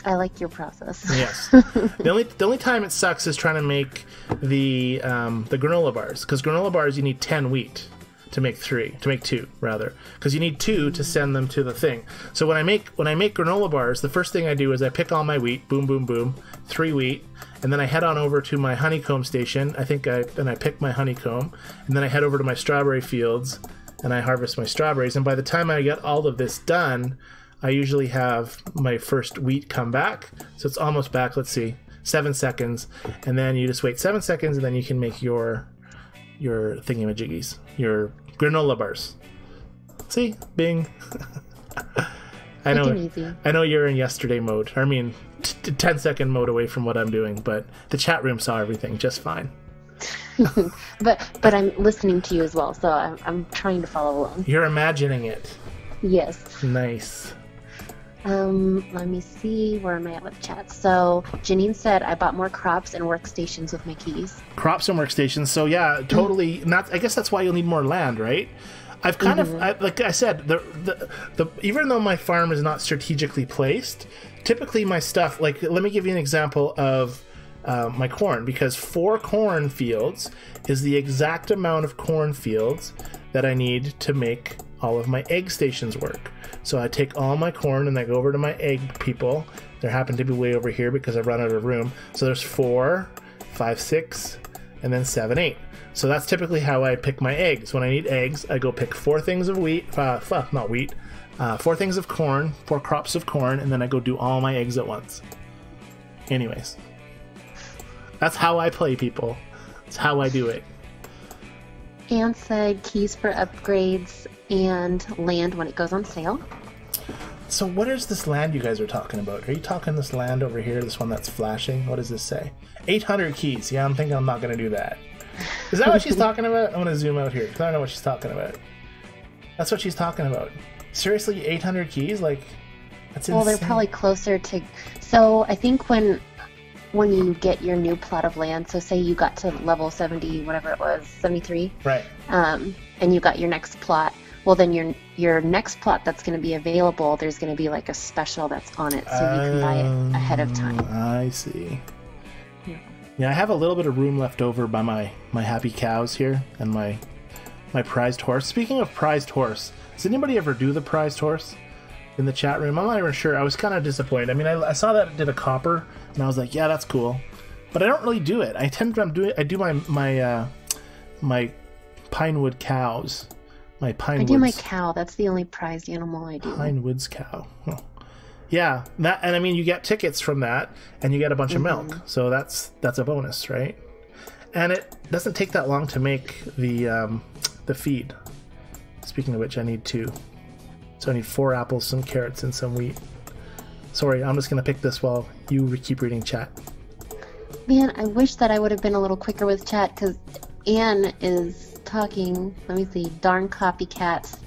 I like your process. Yes. The only time it sucks is trying to make the granola bars, because granola bars you need 10 wheat to make 2 rather, because you need 2 to send them to the thing. So when I make granola bars, the first thing I do is I pick all my wheat, boom, boom, boom, 3 wheat, and then I head on over to my honeycomb station. I pick my honeycomb, and then I head over to my strawberry fields, and I harvest my strawberries. And by the time I get all of this done, I usually have my first wheat come back. So it's almost back, let's see, 7 seconds. And then you just wait 7 seconds, and then you can make your thingamajiggies, your granola bars. See? Bing. I know you're in yesterday mode. I mean, 10-second mode away from what I'm doing, but the chat room saw everything just fine. but I'm listening to you as well, so I'm trying to follow along. You're imagining it. Yes. Nice. Let me see, where am I at with chat? So Janine said I bought more crops and workstations with my keys. Crops and workstations. So yeah, totally. I guess that's why you'll need more land, right? I've kind of, like I said, even though my farm is not strategically placed, typically my stuff, like, let me give you an example of my corn, because 4 corn fields is the exact amount of corn fields that I need to make all of my egg stations work. So I take all my corn and I go over to my egg people. They happen to be way over here because I've run out of room. So there's 4, 5, 6, and then 7, 8. So that's typically how I pick my eggs. When I need eggs, I go pick 4 things of wheat, 4 things of corn, 4 crops of corn, and then I go do all my eggs at once. Anyways, that's how I play, people. That's how I do it. Anne said keys for upgrades and land when it goes on sale. So what is this land you guys are talking about? Are you talking this land over here, this one that's flashing? What does this say? 800 keys. Yeah, I'm thinking I'm not going to do that. Is that what she's talking about? I'm going to zoom out here because I don't know what she's talking about. That's what she's talking about. Seriously, 800 keys? Like, that's insane. Well, they're probably closer to... So I think when you get your new plot of land, so say you got to level 70, whatever it was, 73. Right. And you got your next plot. Well, then your next plot that's going to be available, there's going to be like a special that's on it, so you can buy it ahead of time. I see. Yeah, I have a little bit of room left over by my happy cows here and my prized horse. Speaking of prized horse, does anybody ever do the prized horse in the chat room? I'm not even sure. I was kind of disappointed. I mean, I saw that it did a copper, and I was like, yeah, that's cool. But I don't really do it. I do my Pinewood cows. My Pine I do Woods. my cow. That's the only prized animal I do. Pine Woods cow. Huh. Yeah, that, and I mean, you get tickets from that, and you get a bunch of milk, so that's a bonus, right? And it doesn't take that long to make the feed. Speaking of which, I need 2. So I need 4 apples, some carrots, and some wheat. Sorry, I'm just gonna pick this while you keep reading chat. Man, I wish that I would have been a little quicker with chat, because Anne is talking. Let me see. Darn copycats.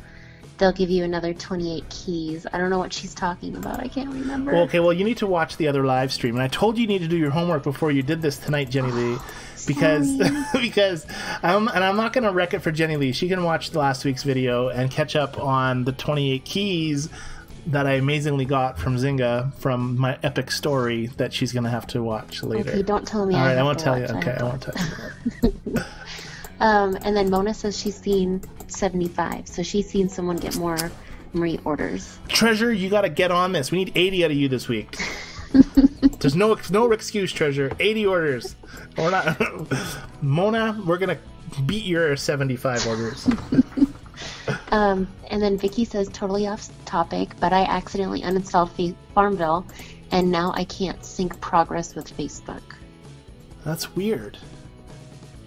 They'll give you another 28 keys. I don't know what she's talking about. I can't remember. Well, okay, well, you need to watch the other live stream. And I told you need to do your homework before you did this tonight, Jennilee. Because I'm not going to wreck it for Jennilee. She can watch the last week's video and catch up on the 28 keys that I amazingly got from Zynga from my epic story that she's going to have to watch later. Okay, don't tell me. All right, I won't tell you. Okay, I won't tell you. And then Mona says she's seen 75, so she's seen someone get more Marie orders. Treasure, you got to get on this. We need 80 out of you this week. There's no excuse, Treasure. 80 orders. We're not... Mona, we're going to beat your 75 orders. And then Vicky says, totally off topic, but I accidentally uninstalled Farmville, and now I can't sync progress with Facebook. That's weird.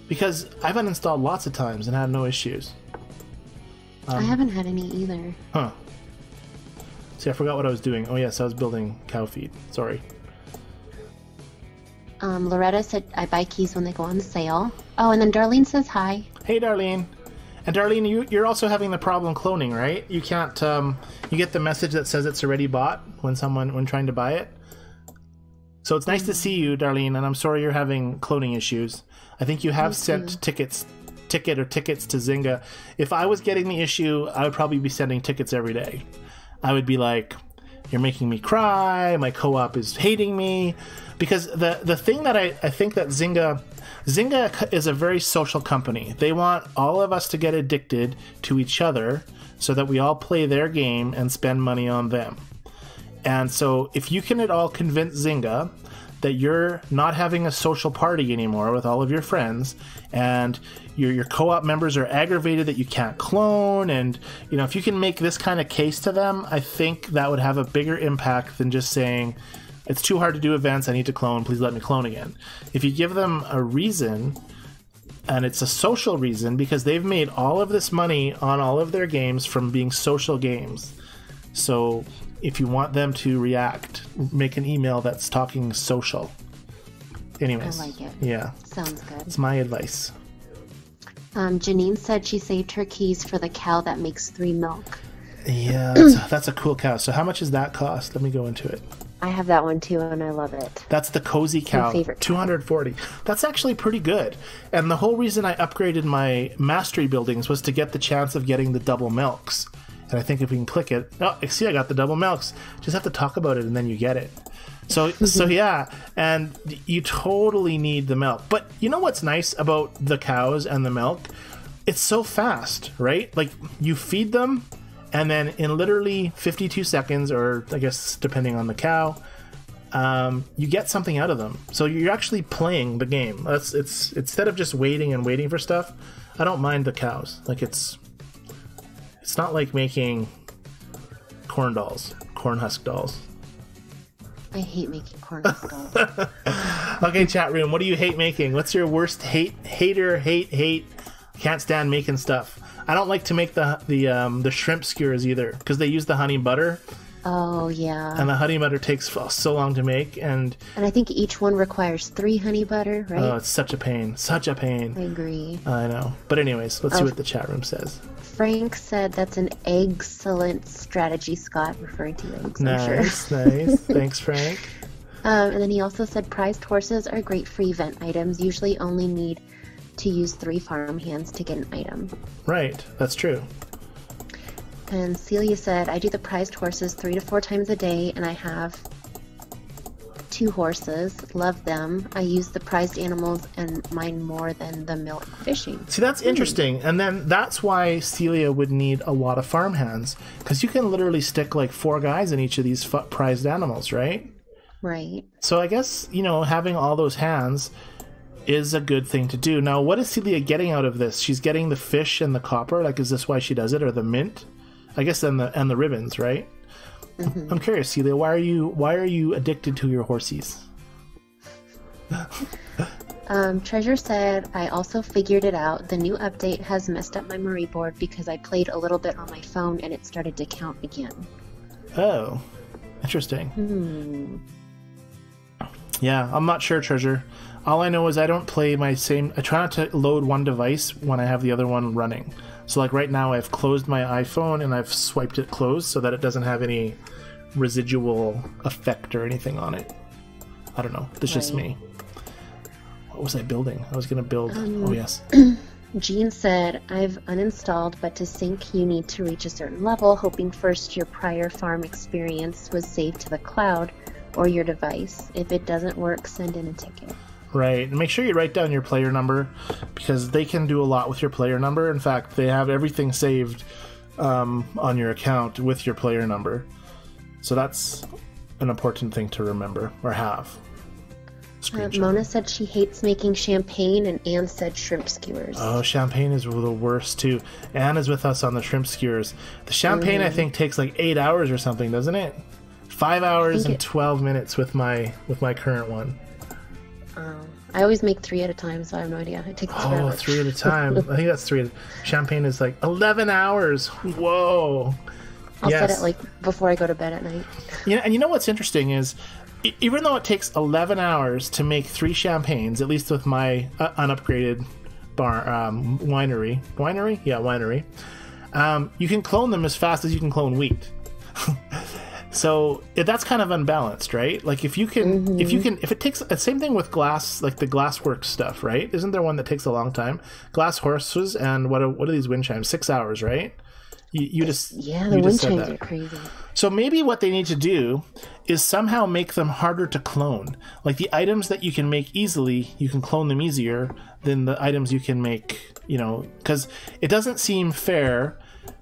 Because I've uninstalled lots of times and had no issues. I haven't had any either. Huh. See, I forgot what I was doing. Oh, yes, I was building cow feed. Sorry. Loretta said, I buy keys when they go on sale. Oh, and then Darlene says hi. Hey, Darlene. And Darlene, you're also having the problem cloning, right? You can't, you get the message that says it's already bought when trying to buy it. So it's nice to see you, Darlene, and I'm sorry you're having cloning issues. I think you have sent tickets to Zynga. If I was getting the issue, I would probably be sending tickets every day. I would be like, you're making me cry, my co-op is hating me. Because the thing that I think that Zynga is a very social company. They want all of us to get addicted to each other so that we all play their game and spend money on them. And so if you can at all convince Zynga that you're not having a social party anymore with all of your friends, and your co-op members are aggravated that you can't clone, and if you can make this kind of case to them, I think that would have a bigger impact than just saying, it's too hard to do events, I need to clone, please let me clone again. If you give them a reason, and it's a social reason, because they've made all of this money on all of their games from being social games. So if you want them to react, make an email that's talking social. Anyways. I like it. Yeah. Sounds good. It's my advice. Janine said she saved her keys for the cow that makes 3 milk. Yeah, that's a cool cow. So how much does that cost? Let me go into it. I have that one too, and I love it. That's the cozy cow. My favorite cow. 240. That's actually pretty good. And the whole reason I upgraded my mastery buildings was to get the chance of getting the double milks. And I think if we can click it, oh, see, I got the double milks. Just have to talk about it, and then you get it. So yeah, and you totally need the milk. But you know what's nice about the cows and the milk? It's so fast, right? Like, you feed them, and then in literally 52 seconds, or I guess depending on the cow, you get something out of them. So you're actually playing the game. It's instead of just waiting for stuff. I don't mind the cows. Like, it's not like making corn husk dolls. I hate making corn husk dolls. Okay, chat room, what do you hate making? What's your worst hate? Can't stand making stuff. I don't like to make the shrimp skewers either, because they use the honey butter. Oh, yeah. And the honey butter takes so long to make, and I think each one requires 3 honey butter, right? Oh, it's such a pain. Such a pain. I agree. I know. But anyways, let's see what the chat room says. Frank said that's an excellent strategy, Scott, referring to eggs. Nice, sure. Nice. Thanks, Frank. And then he also said prized horses are great for event items. Usually only need to use 3 farm hands to get an item. Right, that's true. And Celia said, I do the prized horses 3 to 4 times a day, and I have 2 horses. Love them. I use the prized animals and mine more than the milk fishing. See, that's interesting. And then that's why Celia would need a lot of farm hands, because you can literally stick like 4 guys in each of these prized animals, right? Right. So I guess, having all those hands is a good thing to do. Now, what is Celia getting out of this? She's getting the fish and the copper. Like, is this why she does it? Or the mint? I guess, and the ribbons, right? Mm-hmm. I'm curious, Celia, why are you addicted to your horsies? Treasure said, I also figured it out. The new update has messed up my Marie board because I played a little bit on my phone and it started to count again. Oh, interesting. Yeah, I'm not sure, Treasure. All I know is I don't play I try not to load one device when I have the other one running. So like right now I've closed my iPhone and I've swiped it closed so that it doesn't have any residual effect or anything on it. I don't know. That's just me. What was I building? I was going to build... oh, yes. Jean said, I've uninstalled, but to sync you need to reach a certain level, hoping first your prior farm experience was saved to the cloud or your device. If it doesn't work, send in a ticket. Right. And make sure you write down your player number, because they can do a lot with your player number. In fact, they have everything saved on your account with your player number. So that's an important thing to remember or have. Mona said she hates making champagne, and Anne said shrimp skewers. Oh, champagne is the worst too. Anne is with us on the shrimp skewers. The champagne, I think, takes like 8 hours or something, doesn't it? 5 hours and 12 minutes with my current one. I always make 3 at a time, so I have no idea. It takes forever. 3 at a time. I think that's 3. Champagne is like 11 hours. Whoa. I'll set it like before I go to bed at night. Yeah, and you know what's interesting is, even though it takes 11 hours to make 3 champagnes, at least with my unupgraded winery, you can clone them as fast as you can clone wheat. So that's kind of unbalanced, right? Like if it takes the same thing with glass, like the glassworks stuff, right? Isn't there one that takes a long time? Glass horses and what are these wind chimes? 6 hours, right? You just the wind chimes are crazy. So maybe what they need to do is somehow make them harder to clone. Like the items that you can make easily, you can clone them easier than the items you can make, because it doesn't seem fair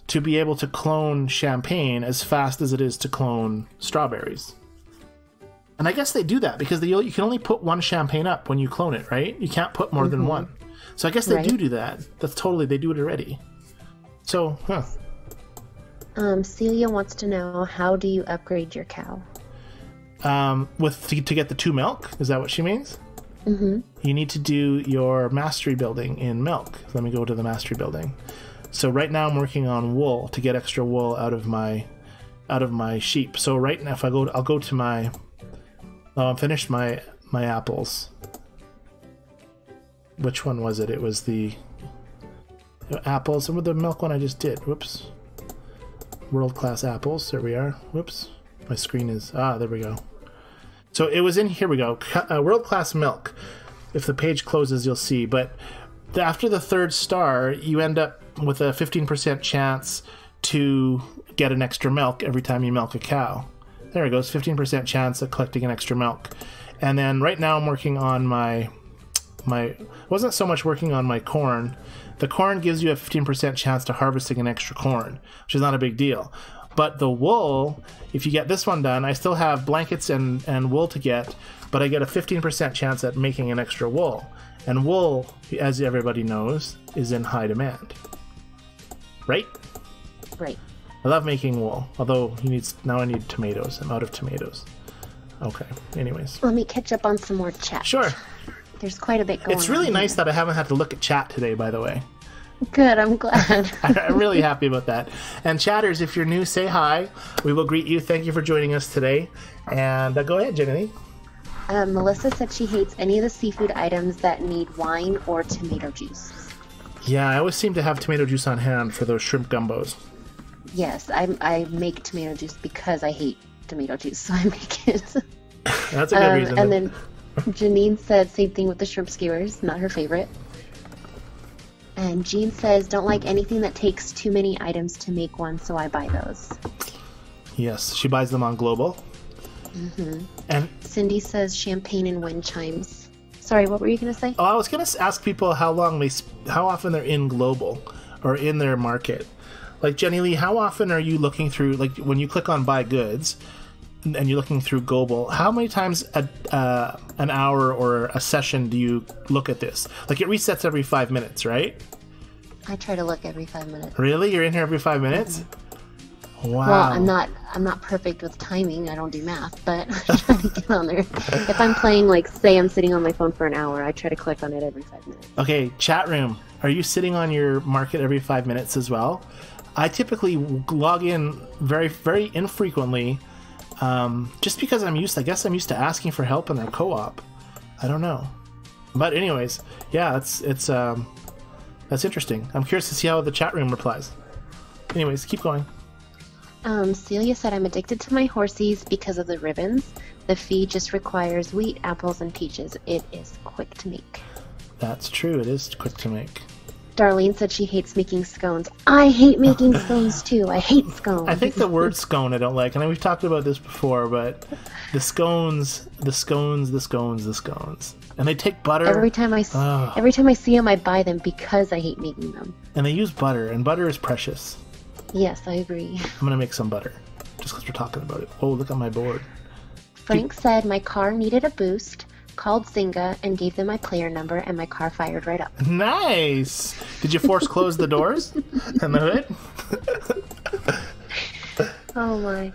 to be able to clone champagne as fast as it is to clone strawberries. And I guess they do that because you can only put 1 champagne up when you clone it, right? You can't put more than 1. So I guess they do that. They do it already. So, Celia wants to know, how do you upgrade your cow? To get the 2 milk? Is that what she means? Mm-hmm. You need to do your mastery building in milk. Let me go to the mastery building. So right now I'm working on wool to get extra wool out of my sheep. So right now, I'll go to my. Oh, I'm finished my apples. Which one was it? It was the apples. And with the milk one I just did. Whoops. World-class apples. There we are. Whoops. My screen is... there we go. So it was in... Here we go. World-class milk. If the page closes, you'll see. But after the 3rd star, you end up with a 15% chance to get an extra milk every time you milk a cow. There it goes. 15% chance of collecting an extra milk. And then right now I'm working on my... wasn't so much working on my corn. The corn gives you a 15% chance to harvesting an extra corn, which is not a big deal. But the wool, if you get this one done, I still have blankets and wool to get, but I get a 15% chance at making an extra wool. And wool, as everybody knows, is in high demand. Right? Right. I love making wool, although now I need tomatoes. I'm out of tomatoes. Okay, anyways. Let me catch up on some more chat. Sure. There's quite a bit going on. It's really nice that I haven't had to look at chat today, by the way. Good, I'm glad. I'm really happy about that. And chatters, if you're new, say hi. We will greet you. Thank you for joining us today. And go ahead, Jennilee. Melissa said she hates any of the seafood items that need wine or tomato juice. Yeah, I always seem to have tomato juice on hand for those shrimp gumbos. Yes, I make tomato juice because I hate tomato juice, so I make it. That's a good reason. And then Janine said same thing with the shrimp skewers, not her favorite. And Jean says, don't like anything that takes too many items to make one, so I buy those. Yes, she buys them on Global. Mm-hmm. And Cindy says champagne and wind chimes. Sorry, what were you going to say? Oh, I was going to ask people how often they're in Global or in their market. Like, Jennilee, how often are you looking through, like, when you click on buy goods and you're looking through Global, how many times an hour or a session do you look at this? Like, it resets every 5 minutes, right? I try to look every 5 minutes. Really? You're in here every 5 minutes? Mm-hmm. Wow. Well, I'm not perfect with timing. I don't do math, but I try to get on there. If I'm playing, like, say I'm sitting on my phone for an hour, I try to click on it every 5 minutes. Okay, chat room. Are you sitting on your market every 5 minutes as well? I typically log in very, very infrequently, just because I guess I'm used to asking for help in their co-op. I don't know. But anyways, yeah, that's interesting. I'm curious to see how the chat room replies. Anyways, keep going. Celia said, I'm addicted to my horsies because of the ribbons. The feed just requires wheat, apples, and peaches. It is quick to make. That's true. It is quick to make. Darlene said she hates making scones. I hate making scones too. I hate scones. I think the word scone I don't like. And we've talked about this before, but the scones. And they take butter. Every time I see them, I buy them because I hate making them. And they use butter, and butter is precious. Yes, I agree. I'm gonna make some butter, just because we're talking about it. Oh, look at my board. Frank said my car needed a boost, called Zynga, and gave them my player number, and my car fired right up. Nice! Did you force close the doors and the hood? Oh my.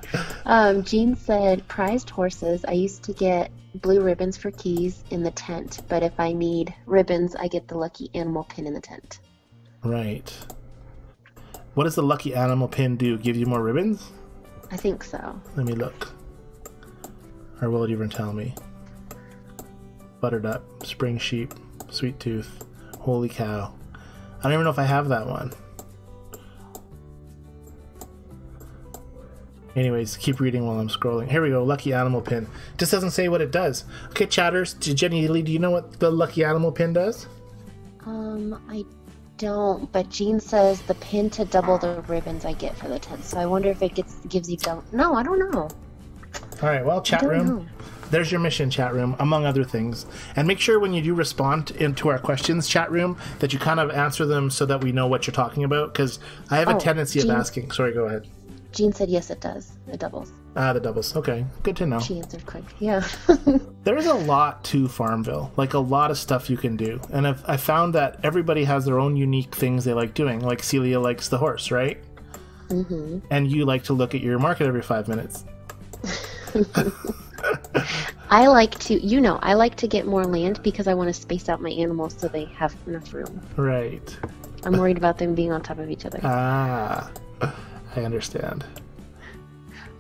Jean said, prized horses. I used to get blue ribbons for keys in the tent, but if I need ribbons, I get the lucky animal pin in the tent. Right. What does the lucky animal pin do? Give you more ribbons? I think so. Let me look. Or will it even tell me? Buttered up, spring sheep, sweet tooth, holy cow. I don't even know if I have that one. Anyways, keep reading while I'm scrolling. Here we go, lucky animal pin. Just doesn't say what it does. Okay, chatters, Jennilee, do you know what the lucky animal pin does? I don't, but Jean says the pin to double the ribbons I get for the tent. So I wonder if it gives you double. No, I don't know. All right, well, chat room. There's your mission, chat room, among other things. And make sure when you do respond into our questions, chat room, that you kind of answer them so that we know what you're talking about. Because I have a tendency of asking. Sorry, go ahead. Jean said yes, it does. It doubles. Ah, the doubles. Okay, good to know. She answered quick. Yeah. There's a lot to Farmville, like a lot of stuff you can do. And I found that everybody has their own unique things they like doing. Like Celia likes the horse, right? Mm-hmm. And you like to look at your market every 5 minutes. I like to get more land because I want to space out my animals so they have enough room. Right. I'm worried about them being on top of each other. Ah, I understand.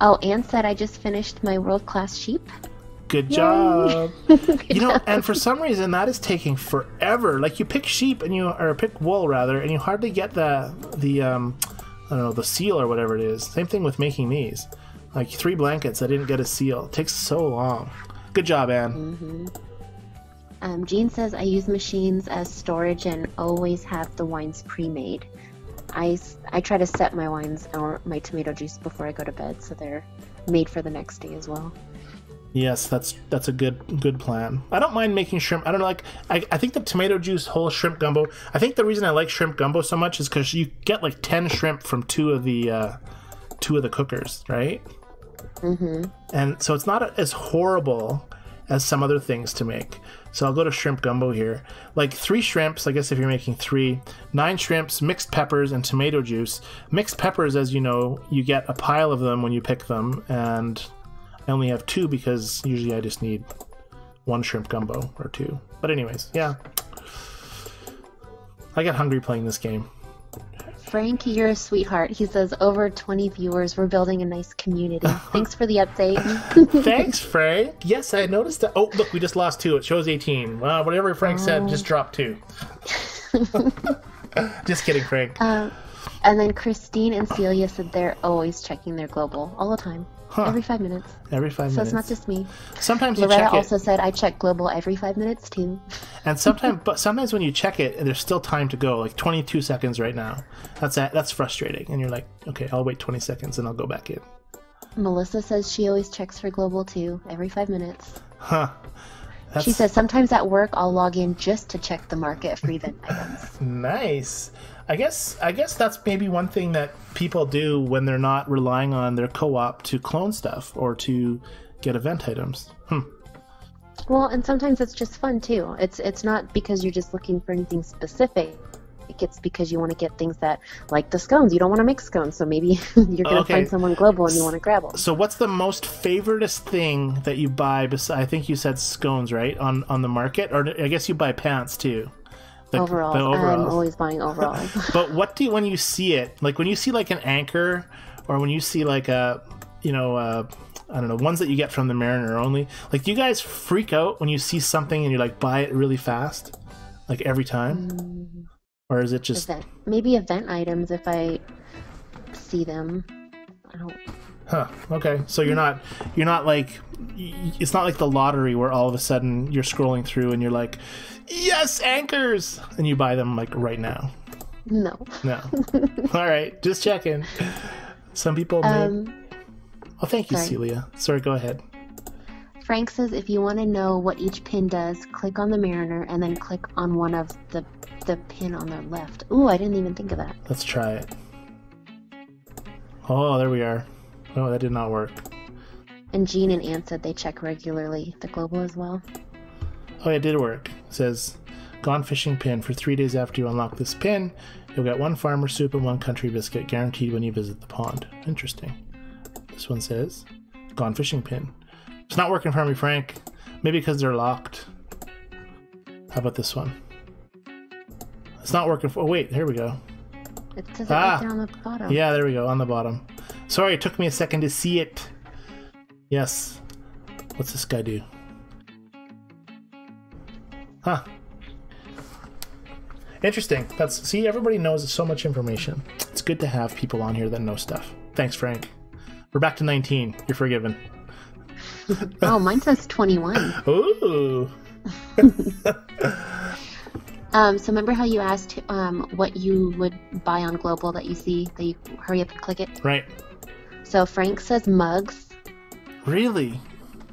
Oh, Anne said I just finished my world-class sheep. Good job. Good You know, job. and for some reason that is taking forever. Like you pick sheep or pick wool rather, and you hardly get the I don't know, the seal or whatever it is. Same thing with making these. Like 3 blankets, I didn't get a seal. It takes so long. Good job, Anne. Mm-hmm. Jean says I use machines as storage and always have the wines pre-made. I try to set my wines or my tomato juice before I go to bed, so they're made for the next day as well. Yes, that's a good plan. I don't mind making shrimp. I don't know, like I think the tomato juice whole shrimp gumbo. I think the reason I like shrimp gumbo so much is because you get like 10 shrimp from two of the cookers, right? Mm-hmm. And so it's not as horrible as some other things to make. So I'll go to shrimp gumbo here. Like 3 shrimps, I guess if you're making 3, 9 shrimps, mixed peppers, and tomato juice. Mixed peppers, as you know, you get a pile of them when you pick them, and I only have 2 because usually I just need 1 shrimp gumbo or 2. But anyways, yeah. I get hungry playing this game. Frank, you're a sweetheart. He says over 20 viewers. We're building a nice community. Thanks for the update. Thanks, Frank. Yes, I noticed that. Oh, look, we just lost 2. It shows 18. Whatever Frank said, just dropped 2. Just kidding, Frank. And then Christine and Celia said they're always checking their global all the time. Huh. Every 5 minutes. Every 5 minutes. So it's not just me. Sometimes you Loretta check it. also said I check global every 5 minutes too. And sometimes when you check it, there's still time to go, like 22 seconds right now. That's frustrating. And you're like, okay, I'll wait 20 seconds and I'll go back in. Melissa says she always checks for global too, every 5 minutes. Huh. She says sometimes at work I'll log in just to check the market for event items. Nice. I guess that's maybe one thing that people do when they're not relying on their co-op to clone stuff or to get event items. Well, and sometimes it's just fun too. It's not because you're just looking for anything specific. It's because you want to get things that, like the scones, you don't want to make scones, so maybe you're going to find someone global and you want to grab them. So what's the most favoritist thing that you buy, I think you said scones, right, on the market? Or I guess you buy pants too. Overalls. I'm always buying overalls. But what do you, when you see it, like when you see like an anchor, or when you see like I don't know, ones that you get from the Mariner only, like do you guys freak out when you see something and you like buy it really fast, like every time? Or is it just maybe event items if I see them? I don't. Huh. Okay. So you're not like, it's not like the lottery where all of a sudden you're scrolling through and you're like, yes, anchors, and you buy them like right now. No. All right, just checking. Some people may. Oh, thank you, Celia. Sorry, go ahead. Frank says if you want to know what each pin does, click on the Mariner and then click on one of the pin on the left. Ooh, I didn't even think of that. Let's try it. Oh, there we are. Oh, that did not work. And Jean and Ann said they check regularly the global as well. Oh, it did work. It says, Gone Fishing Pin. For 3 days after you unlock this pin, you'll get 1 farmer soup and 1 country biscuit guaranteed when you visit the pond. Interesting. This one says, Gone Fishing Pin. It's not working for me, Frank. Maybe because they're locked. How about this one? It's not working for... Oh, wait. Here we go. It says it right there on the bottom. Yeah, there we go. On the bottom. Sorry, it took me a second to see it. Yes. What's this guy do? Huh. Interesting. See, everybody knows so much information. It's good to have people on here that know stuff. Thanks, Frank. We're back to 19. You're forgiven. Oh, mine says 21. Ooh. So remember how you asked what you would buy on Global that you see, that you hurry up and click it? Right. So Frank says mugs. Really?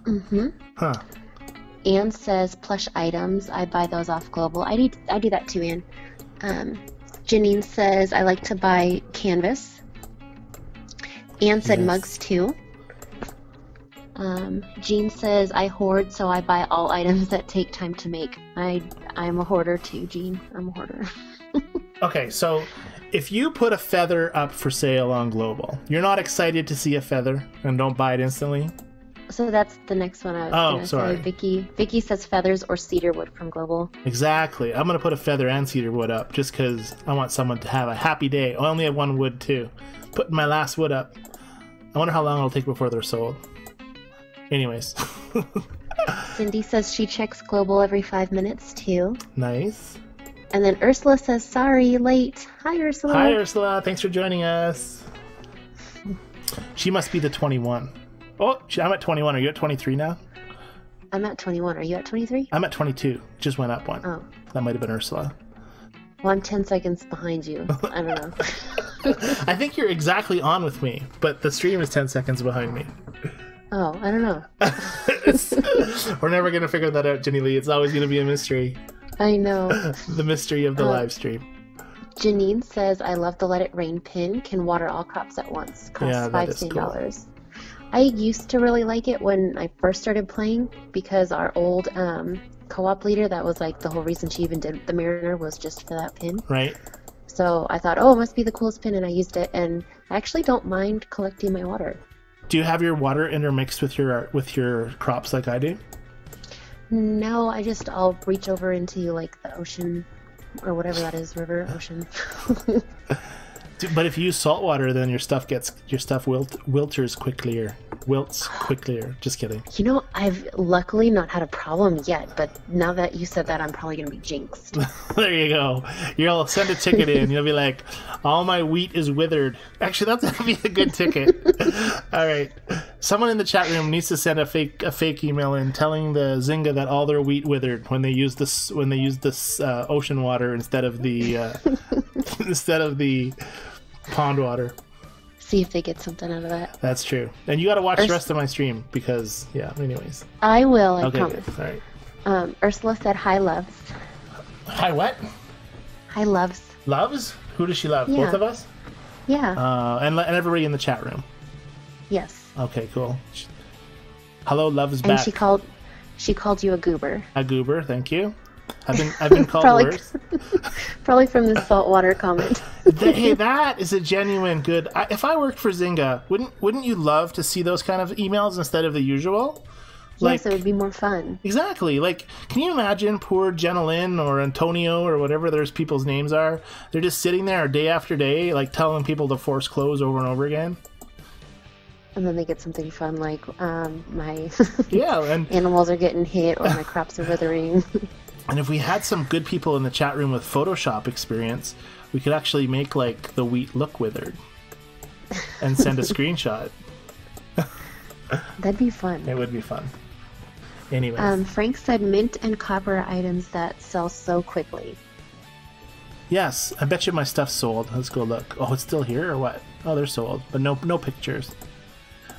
Mm-hmm. Huh. Anne says plush items. I buy those off Global. I do that too, Anne. Janine says I like to buy canvas. Anne said Yes. mugs too. Jean says I hoard, so I buy all items that take time to make. I'm a hoarder too, Jean. I'm a hoarder. Okay, so if you put a feather up for sale on Global, you're not excited to see a feather and don't buy it instantly? So that's the next one I was going to sorry. say. Vicky says feathers or cedar wood from Global. Exactly. I'm going to put a feather and cedar wood up just because I want someone to have a happy day. I only have 1 wood too. Putting my last wood up. I wonder how long it'll take before they're sold. Anyways. Cindy says she checks Global every 5 minutes too. Nice. And then Ursula says, sorry, late. Hi, Ursula. Hi, Ursula. Thanks for joining us. She must be the 21. Oh, I'm at 21. Are you at 23 now? I'm at 21. Are you at 23? I'm at 22. Just went up 1. Oh. That might have been Ursula. Well, I'm 10 seconds behind you. I don't know. I think you're exactly on with me, but the stream is 10 seconds behind me. Oh, I don't know. We're never going to figure that out, Jennilee. It's always going to be a mystery. I know. The mystery of the live stream. Janine says, I love the Let It Rain pin. Can water all crops at once. Costs Yeah, that $5 is $10. I used to really like it when I first started playing because our old co-op leader, that was like the whole reason she even did the Mariner, was just for that pin. Right. So I thought, oh, it must be the coolest pin, and I used it, and I actually don't mind collecting my water. Do you have your water intermixed with your crops like I do? No, I'll reach over into like the ocean or whatever that is, river, ocean. But if you use salt water, then your stuff wilts quicklier. Just kidding. You know, I've luckily not had a problem yet, but now that you said that, I'm probably going to be jinxed. There you go. You'll send a ticket in. You'll be like, all my wheat is withered. Actually, that's going to be a good ticket. All right. Someone in the chat room needs to send a fake email in telling the Zynga that all their wheat withered when they use this ocean water instead of the pond water. See if they get something out of that. That's true. And you got to watch the rest of my stream because, yeah, anyways. I will, I okay, promise. good. All right. Ursula said, hi, loves. Hi, what? Hi, loves. Loves? Who does she love? Yeah. Both of us? Yeah. And everybody in the chat room. Yes. Okay, cool. Hello, loves And back. she called you a goober. A goober, thank you. I've been called worse. Probably from the saltwater comment. Hey, that is a genuine good. If I worked for Zynga, wouldn't you love to see those kind of emails instead of the usual? Yes, it would be more fun. Exactly. Like, can you imagine poor Jennilee or Antonio or whatever those people's names are? They're just sitting there day after day, like telling people to force close over and over again. And then they get something fun like my and animals are getting hit or my crops are withering. And if we had some good people in the chat room with Photoshop experience, we could actually make like the wheat look withered and send a screenshot. That'd be fun. It would be fun. Anyway. Frank said mint and copper are items that sell so quickly. Yes, I bet you my stuff's sold. Let's go look. Oh, it's still here or what? Oh, they're sold, but no pictures.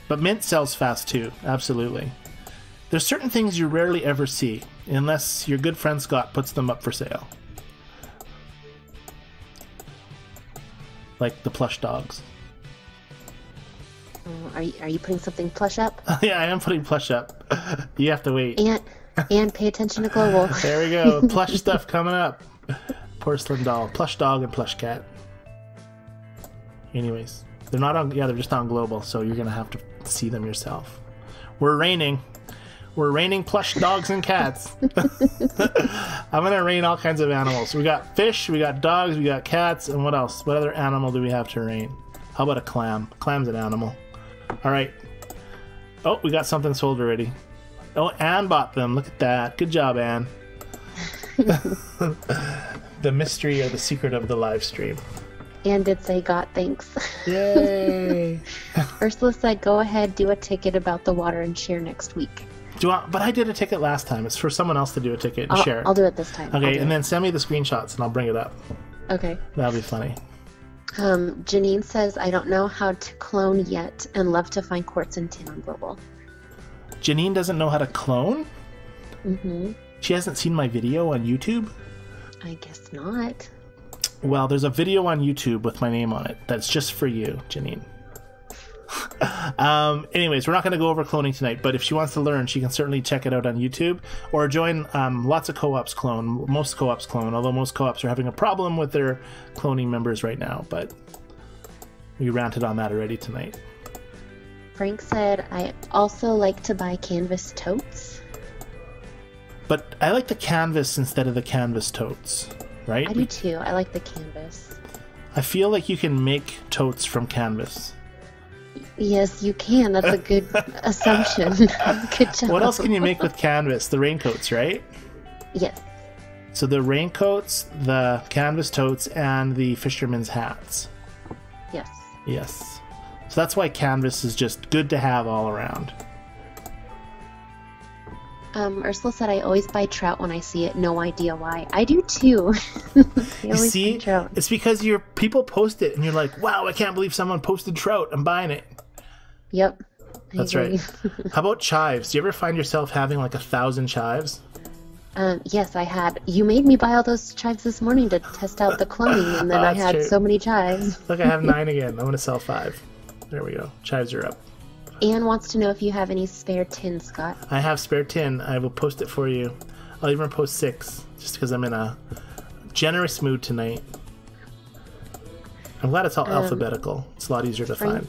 But mint sells fast too, absolutely. There's certain things you rarely ever see, unless your good friend Scott puts them up for sale. Like the plush dogs. Are you putting something plush up? Yeah, I am putting plush up. You have to wait. And pay attention to global. There we go. Plush stuff coming up. Porcelain doll, plush dog, and plush cat. Anyways, they're not on. Yeah, they're just on global, so you're gonna have to see them yourself. We're raining plush dogs and cats. I'm gonna rain all kinds of animals. We got fish, we got dogs, we got cats, and what else? What other animal do we have to rain? How about a clam? Clam's an animal. All right. Oh, we got something sold already. Oh, Anne bought them. Look at that. Good job, Anne. The mystery or the secret of the live stream. And did say God thanks. Yay! Ursula said, go ahead, do a ticket about the water and share next week. But I did a ticket last time. It's for someone else to do a ticket and share. I'll do it this time. Okay, and then send me the screenshots and I'll bring it up. Okay. That'll be funny. Janine says, I don't know how to clone yet and love to find quartz and tin on global. Janine doesn't know how to clone? Mm-hmm. She hasn't seen my video on YouTube? I guess not. Well, there's a video on YouTube with my name on it that's just for you, Janine. Anyways, we're not going to go over cloning tonight, but if she wants to learn, she can certainly check it out on YouTube or join lots of co-ops clone. Most co-ops clone, although most co-ops are having a problem with their cloning members right now, but we ranted on that already tonight. Frank said, I also like to buy canvas totes. But I like the canvas instead of the canvas totes, right? I do too. I like the canvas. I feel like you can make totes from canvas. Yes, you can. That's a good assumption. Good job. What else can you make with canvas? The raincoats, right? Yes. So the raincoats, the canvas totes, and the fisherman's hats. Yes. Yes. So that's why canvas is just good to have all around. Ursula said, I always buy trout when I see it. No idea why. I do too. You see, it's because people post it and you're like, wow, I can't believe someone posted trout. I'm buying it. Yep. That's right. How about chives? Do you ever find yourself having like 1,000 chives? Yes, I had. You made me buy all those chives this morning to test out the cloning, and then I had true. So many chives. Look, I have 9 again. I'm going to sell 5. There we go. Chives are up. Anne wants to know if you have any spare tin, Scott. I have spare tin. I will post it for you. I'll even post 6, just because I'm in a generous mood tonight. I'm glad it's all alphabetical. It's a lot easier to find.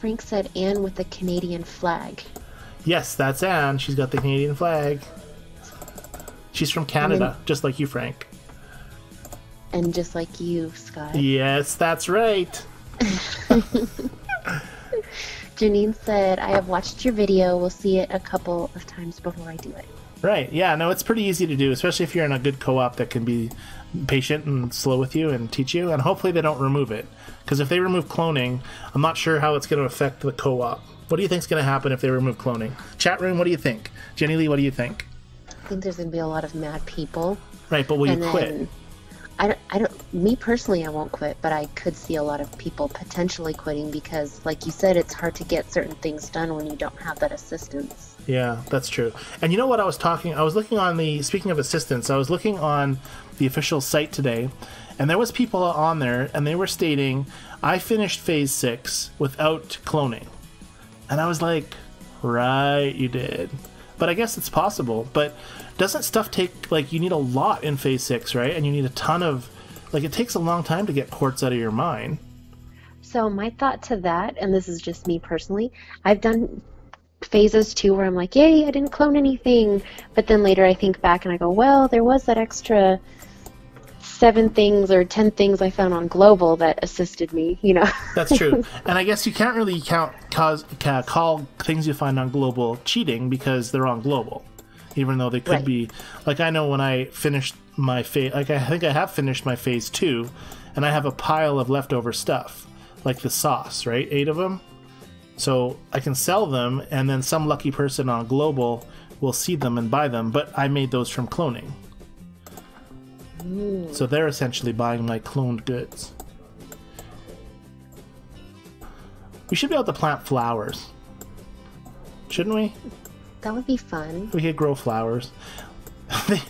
Frank said Anne with the Canadian flag. Yes, that's Anne. She's got the Canadian flag. She's from Canada, just like you, Frank. And just like you, Scott. Yes, that's right. Janine said, I have watched your video. We'll see it a couple of times before I do it. Right. Yeah, no, it's pretty easy to do, especially if you're in a good co-op that can be patient and slow with you and teach you. And hopefully they don't remove it. Because if they remove cloning, I'm not sure how it's going to affect the co-op. What do you think is going to happen if they remove cloning? Chat room, what do you think? Jennilee, what do you think? I think there's going to be a lot of mad people. Right, but will you quit? I don't, me personally, I won't quit, but I could see a lot of people potentially quitting because, like you said, it's hard to get certain things done when you don't have that assistance. Yeah, that's true. And you know what I was looking on speaking of assistance, I was looking on the official site today, and there was people on there, and they were stating, I finished phase 6 without cloning. And I was like, right, you did. But I guess it's possible. But doesn't stuff take, like, you need a lot in phase 6, right? And you need a ton of, like, it takes a long time to get quartz out of your mine. So my thought to that, and this is just me personally, I've done phases too where I'm like, yay, I didn't clone anything. But then later I think back and I go, well, there was that extra 7 things or 10 things I found on global that assisted me, you know. That's true. And I guess you can't really call things you find on global cheating because they're on global, even though they could be. Like, I know when I finished my phase, like, I think I have finished my phase 2, and I have a pile of leftover stuff, like the sauce, right? 8 of them. So I can sell them, and then some lucky person on global will see them and buy them, but I made those from cloning. So they're essentially buying my cloned goods. We should be able to plant flowers. Shouldn't we? That would be fun. We could grow flowers.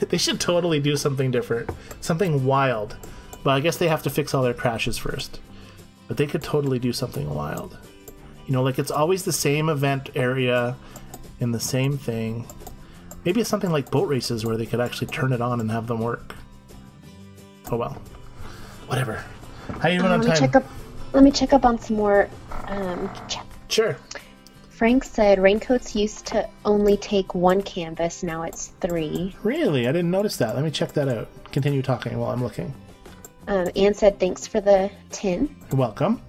They should totally do something different. Something wild. Well, I guess they have to fix all their crashes first. But they could totally do something wild. You know, like it's always the same event area in the same thing. Maybe it's something like boat races where they could actually turn it on and have them work. Oh well. Whatever. How you doing on time? Let me check up on some more chat. Sure. Frank said raincoats used to only take 1 canvas, now it's 3. Really? I didn't notice that. Let me check that out. Continue talking while I'm looking. Anne said thanks for the tin. You're welcome.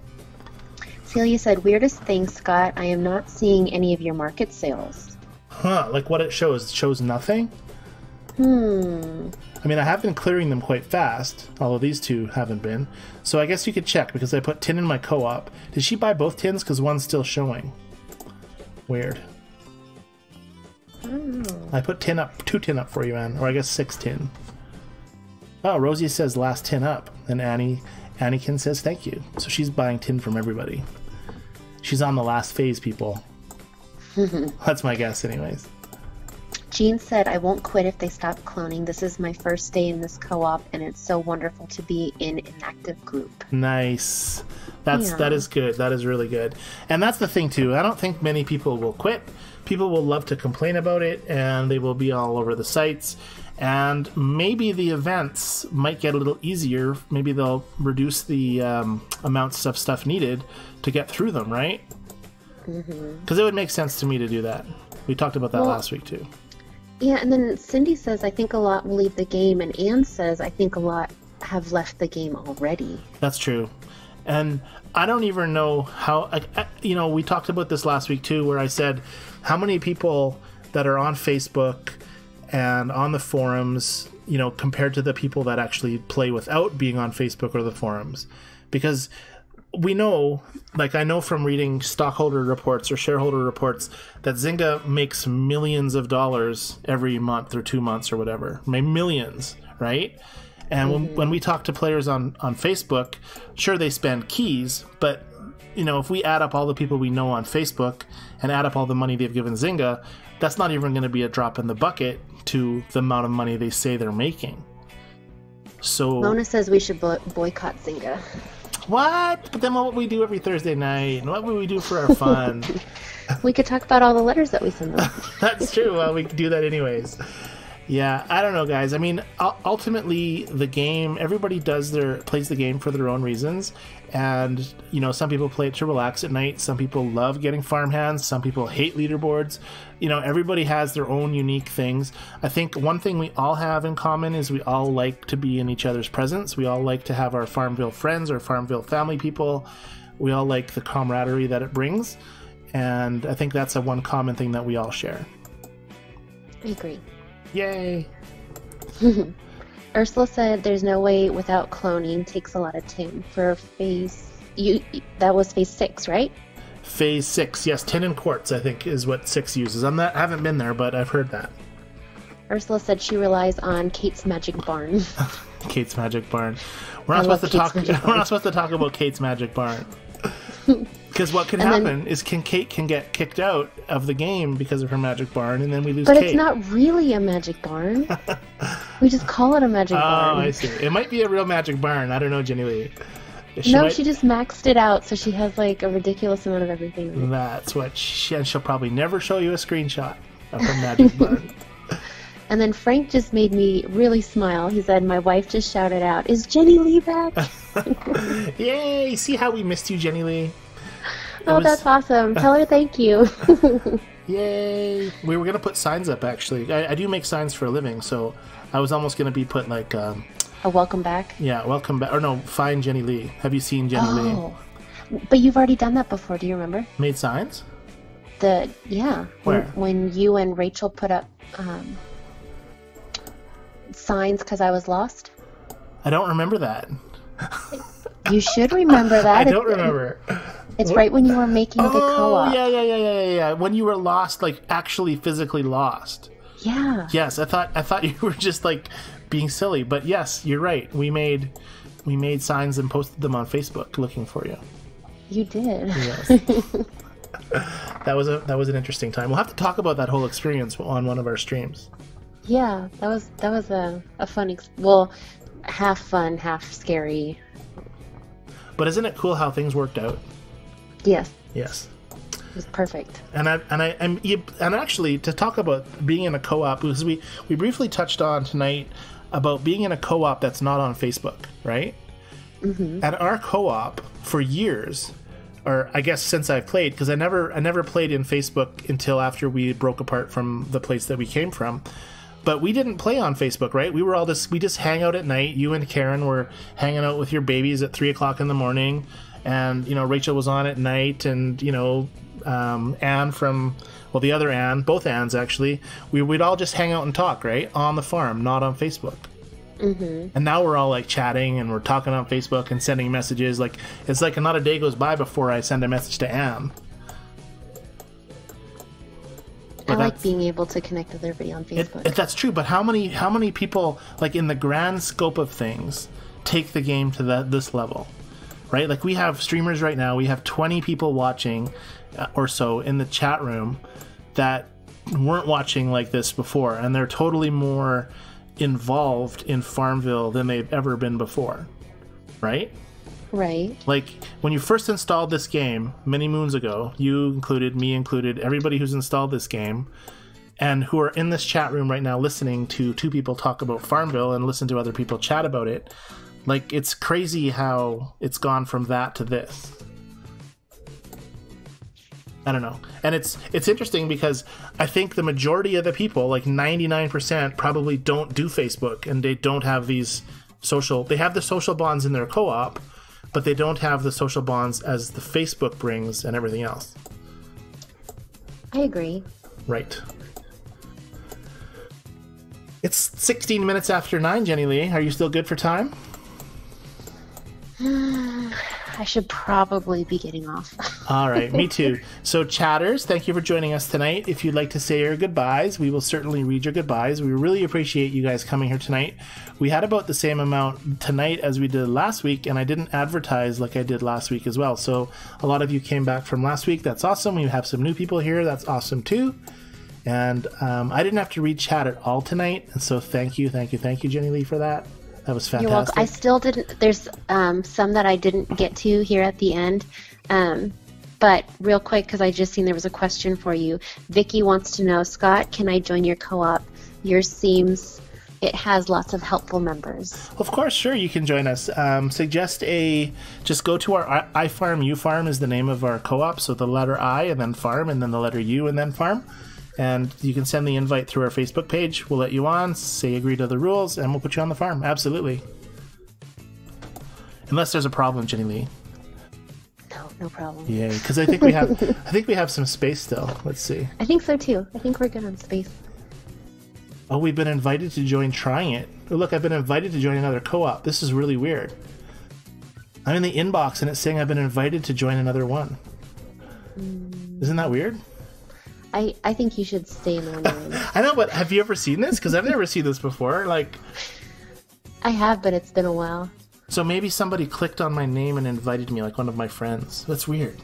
Celia said, weirdest thing, Scott, I am not seeing any of your market sales. Huh, like what it shows? It shows nothing? I mean, I have been clearing them quite fast, although these two haven't been. So I guess you could check, because I put tin in my co-op. Did she buy both tins? Because one's still showing. Weird. I put 2 tin up for you, Anne. Or I guess 6 tin. Oh, Rosie says last tin up. And Anniekin says thank you. So she's buying tin from everybody. She's on the last phase, people. That's my guess anyways. Jean said, I won't quit if they stop cloning. This is my first day in this co-op, and it's so wonderful to be in an active group. Nice. That is good. That is really good. And that's the thing, too. I don't think many people will quit. People will love to complain about it, and they will be all over the sites. And maybe the events might get a little easier. Maybe they'll reduce the amounts of stuff needed to get through them, right? Because it would make sense to me to do that. We talked about that last week, too. Yeah, and then Cindy says, I think a lot will leave the game, and Anne says, I think a lot have left the game already. That's true. And I don't even know how, we talked about this last week too, where I said how many people that are on Facebook and on the forums, compared to the people that actually play without being on Facebook or the forums. Because we know, I know from reading stockholder reports or shareholder reports that Zynga makes millions of dollars every month or 2 months or whatever. Millions, right? And when we talk to players on Facebook, sure, they spend keys, but, if we add up all the people we know on Facebook and add up all the money they've given Zynga, that's not even going to be a drop in the bucket to the amount of money they say they're making. So Mona says we should boycott Zynga. What? But then what would we do every Thursday night? And what would we do for our fun? We could talk about all the letters that we send them. That's true. Well, we could do that anyways. Yeah, I don't know, guys. I mean, ultimately, the game, everybody plays the game for their own reasons. And, some people play it to relax at night. Some people love getting farm hands. Some people hate leaderboards. Everybody has their own unique things. I think one thing we all have in common is we all like to be in each other's presence. We all like to have our Farmville friends or Farmville family people. We all like the camaraderie that it brings. And I think that's one common thing that we all share. I agree. Yay! Ursula said there's no way without cloning. Takes a lot of tin for phase. That was phase 6, right? Phase 6, yes. Tin and quartz, I think, is what 6 uses. I haven't been there, but I've heard that. Ursula said she relies on Kate's Magic Barn. Kate's Magic Barn. We're not supposed to talk about Kate's Magic Barn. Because what can happen is Kate can get kicked out of the game because of her magic barn, and then we lose Kate. But it's not really a magic barn. We just call it a magic barn. Oh, I see. It might be a real magic barn. I don't know, Jennilee. She just maxed it out, so she has a ridiculous amount of everything. That's what she'll probably never show you a screenshot of her magic barn. And then Frank just made me really smile. He said, my wife just shouted out, is Jennilee back? Yay! See how we missed you, Jennilee? That's awesome. Tell her thank you. Yay! We were going to put signs up, actually. I do make signs for a living, so I was almost going to be put a welcome back? Yeah, welcome back. Or no, find Jennilee. Have you seen Jennilee? Oh, but you've already done that before. Do you remember? Made signs? Yeah. Where? When you and Rachel put up signs because I was lost. I don't remember that. You should remember that. I don't remember. It's right when you were making the co-op. Yeah. When you were lost, actually physically lost. Yeah. Yes, I thought you were just being silly, but yes, you're right. We made signs and posted them on Facebook looking for you. You did. Yes. That was an interesting time. We'll have to talk about that whole experience on one of our streams. Yeah, that was a fun half fun, half scary. But isn't it cool how things worked out? Yes. Yes. was perfect. And actually, to talk about being in a co-op, because we briefly touched on tonight about being in a co-op that's not on Facebook, right? Mm-hmm. At our co-op for years, or I guess since I've played, because I never played in Facebook until after we broke apart from the place that we came from. But we didn't play on Facebook, right? We just hang out at night. You and Karen were hanging out with your babies at 3:00 in the morning, and Rachel was on at night, and Anne the other Anne, both Annes actually. We'd all just hang out and talk, right, on the farm, not on Facebook. Mm-hmm. And now we're all like chatting and we're talking on Facebook and sending messages. Like it's like not a day goes by before I send a message to Anne. I like being able to connect with everybody on Facebook. That's true, but how many people, like in the grand scope of things, take the game to this level, right? Like we have streamers right now. We have 20 people watching or so in the chat room that weren't watching like this before, and they're totally more involved in Farmville than they've ever been before, right? Right. Like when you first installed this game many moons ago, you included, me included, everybody who's installed this game and who are in this chat room right now listening to two people talk about Farmville and listen to other people chat about it. Like it's crazy how it's gone from that to this. I don't know. And it's interesting because I think the majority of the people, like 99%, probably don't do Facebook, and they don't have these they have the social bonds in their co-op, but they don't have the social bonds as the Facebook brings and everything else. I agree. Right. It's 16 minutes after 9, Jennilee. Are you still good for time? I should probably be getting off. All right, me too. So, chatters, thank you for joining us tonight. If you'd like to say your goodbyes, we will certainly read your goodbyes. We really appreciate you guys coming here tonight. We had about the same amount tonight as we did last week, and I didn't advertise like I did last week as well. So, a lot of you came back from last week. That's awesome. We have some new people here. That's awesome too. And I didn't have to read chat at all tonight, and so thank you, Jennilee, for that. That was fantastic. You're welcome. I still didn't. There's some that I didn't get to here at the end. But real quick, because I just seen there was a question for you. Vicky wants to know, Scott, can I join your co-op? Yours seems it has lots of helpful members. Of course, sure, you can join us. Just go to our I Farm, You Farm is the name of our co-op. So the letter I and then farm and then the letter U and then farm. And you can send the invite through our Facebook page. We'll let you on, say agree to the rules, and we'll put you on the farm. Absolutely. Unless there's a problem, Jennilee. No problem. Yay, because I think we have some space still. Let's see. I think so too. I think we're good on space. Oh, we've been invited to join Trying It. Oh, look, I've been invited to join another co-op. This is really weird. I'm in the inbox and it's saying I've been invited to join another one. Isn't that weird? I think you should stay in the one you're in. I know, but have you ever seen this? Because I've never seen this before. Like, I have, but it's been a while. So maybe somebody clicked on my name and invited me, like one of my friends. That's weird.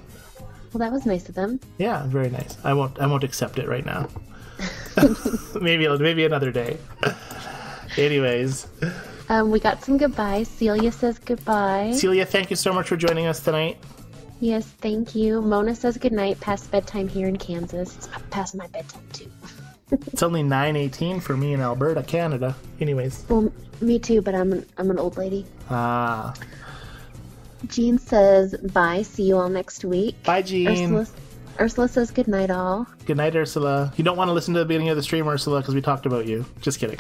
Well, that was nice of them. Yeah, very nice. I won't accept it right now. maybe another day. Anyways. We got some goodbyes. Celia says goodbye. Celia, thank you so much for joining us tonight. Yes, thank you. Mona says goodnight. Past bedtime here in Kansas. It's past my bedtime too. It's only 9:18 for me in Alberta, Canada. Anyways. Well, me too, but I'm an old lady. Ah. Jean says bye. See you all next week. Bye, Jean. Ursula says good night, all. Good night, Ursula. You don't want to listen to the beginning of the stream, Ursula, because we talked about you. Just kidding.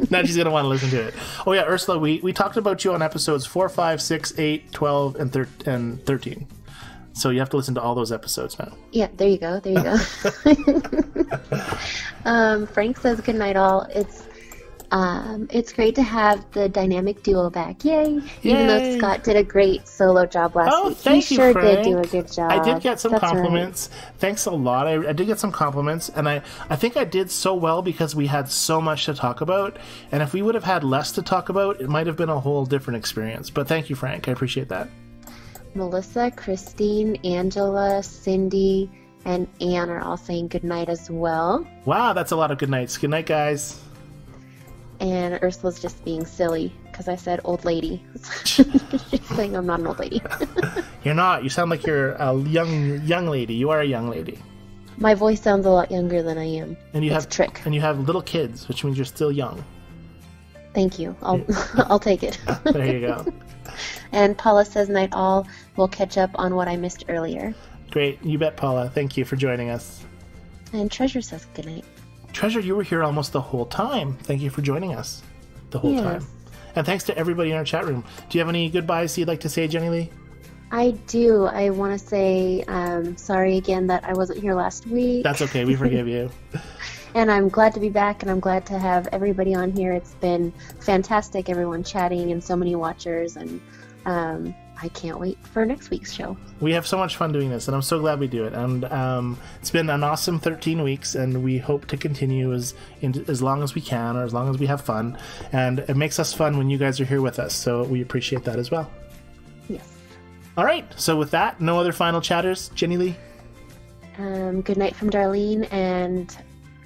Now she's going to want to listen to it. Oh, yeah, Ursula, we talked about you on episodes 4, 5, 6, 8, 12, and 13. So you have to listen to all those episodes now. Yeah, there you go. Frank says good night, all. It's great to have the dynamic duo back. Yay! Even though Scott did a great solo job last week. Thank he you, sure Frank. did do a good job. I did get some compliments. Right. Thanks a lot. I did get some compliments, and I think I did so well because we had so much to talk about. And if we would have had less to talk about, it might have been a whole different experience. But thank you, Frank. I appreciate that. Melissa, Christine, Angela, Cindy, and Anne are all saying good night as well. Wow, that's a lot of good nights. Good night, guys. And Ursula's just being silly. because I said old lady. She's saying I'm not an old lady. You're not. You sound like you're a young lady. You are a young lady. My voice sounds a lot younger than I am. And you It's have a trick. And you have little kids, which means you're still young. Thank you. I'll take it. There you go. And Paula says, night all. We'll catch up on what I missed earlier. Great. You bet, Paula. Thank you for joining us. And Treasure says, good night. Treasure, you were here almost the whole time. Thank you for joining us the whole time. And thanks to everybody in our chat room. Do you have any goodbyes you'd like to say, Jennilee? I do. I want to say sorry again that I wasn't here last week. That's okay. We forgive you. And I'm glad to be back, and I'm glad to have everybody on here. It's been fantastic, everyone chatting, and so many watchers, and I can't wait for next week's show. We have so much fun doing this, and I'm so glad we do it. And it's been an awesome 13 weeks, and we hope to continue as long as we can, or as long as we have fun. And it makes us fun when you guys are here with us, so we appreciate that as well. Yes. All right, so with that, no other final chatters. Jennilee? Good night from Darlene, and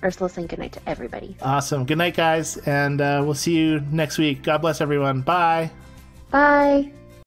Ursula saying good night to everybody. Awesome. Good night, guys, and we'll see you next week. God bless everyone. Bye. Bye.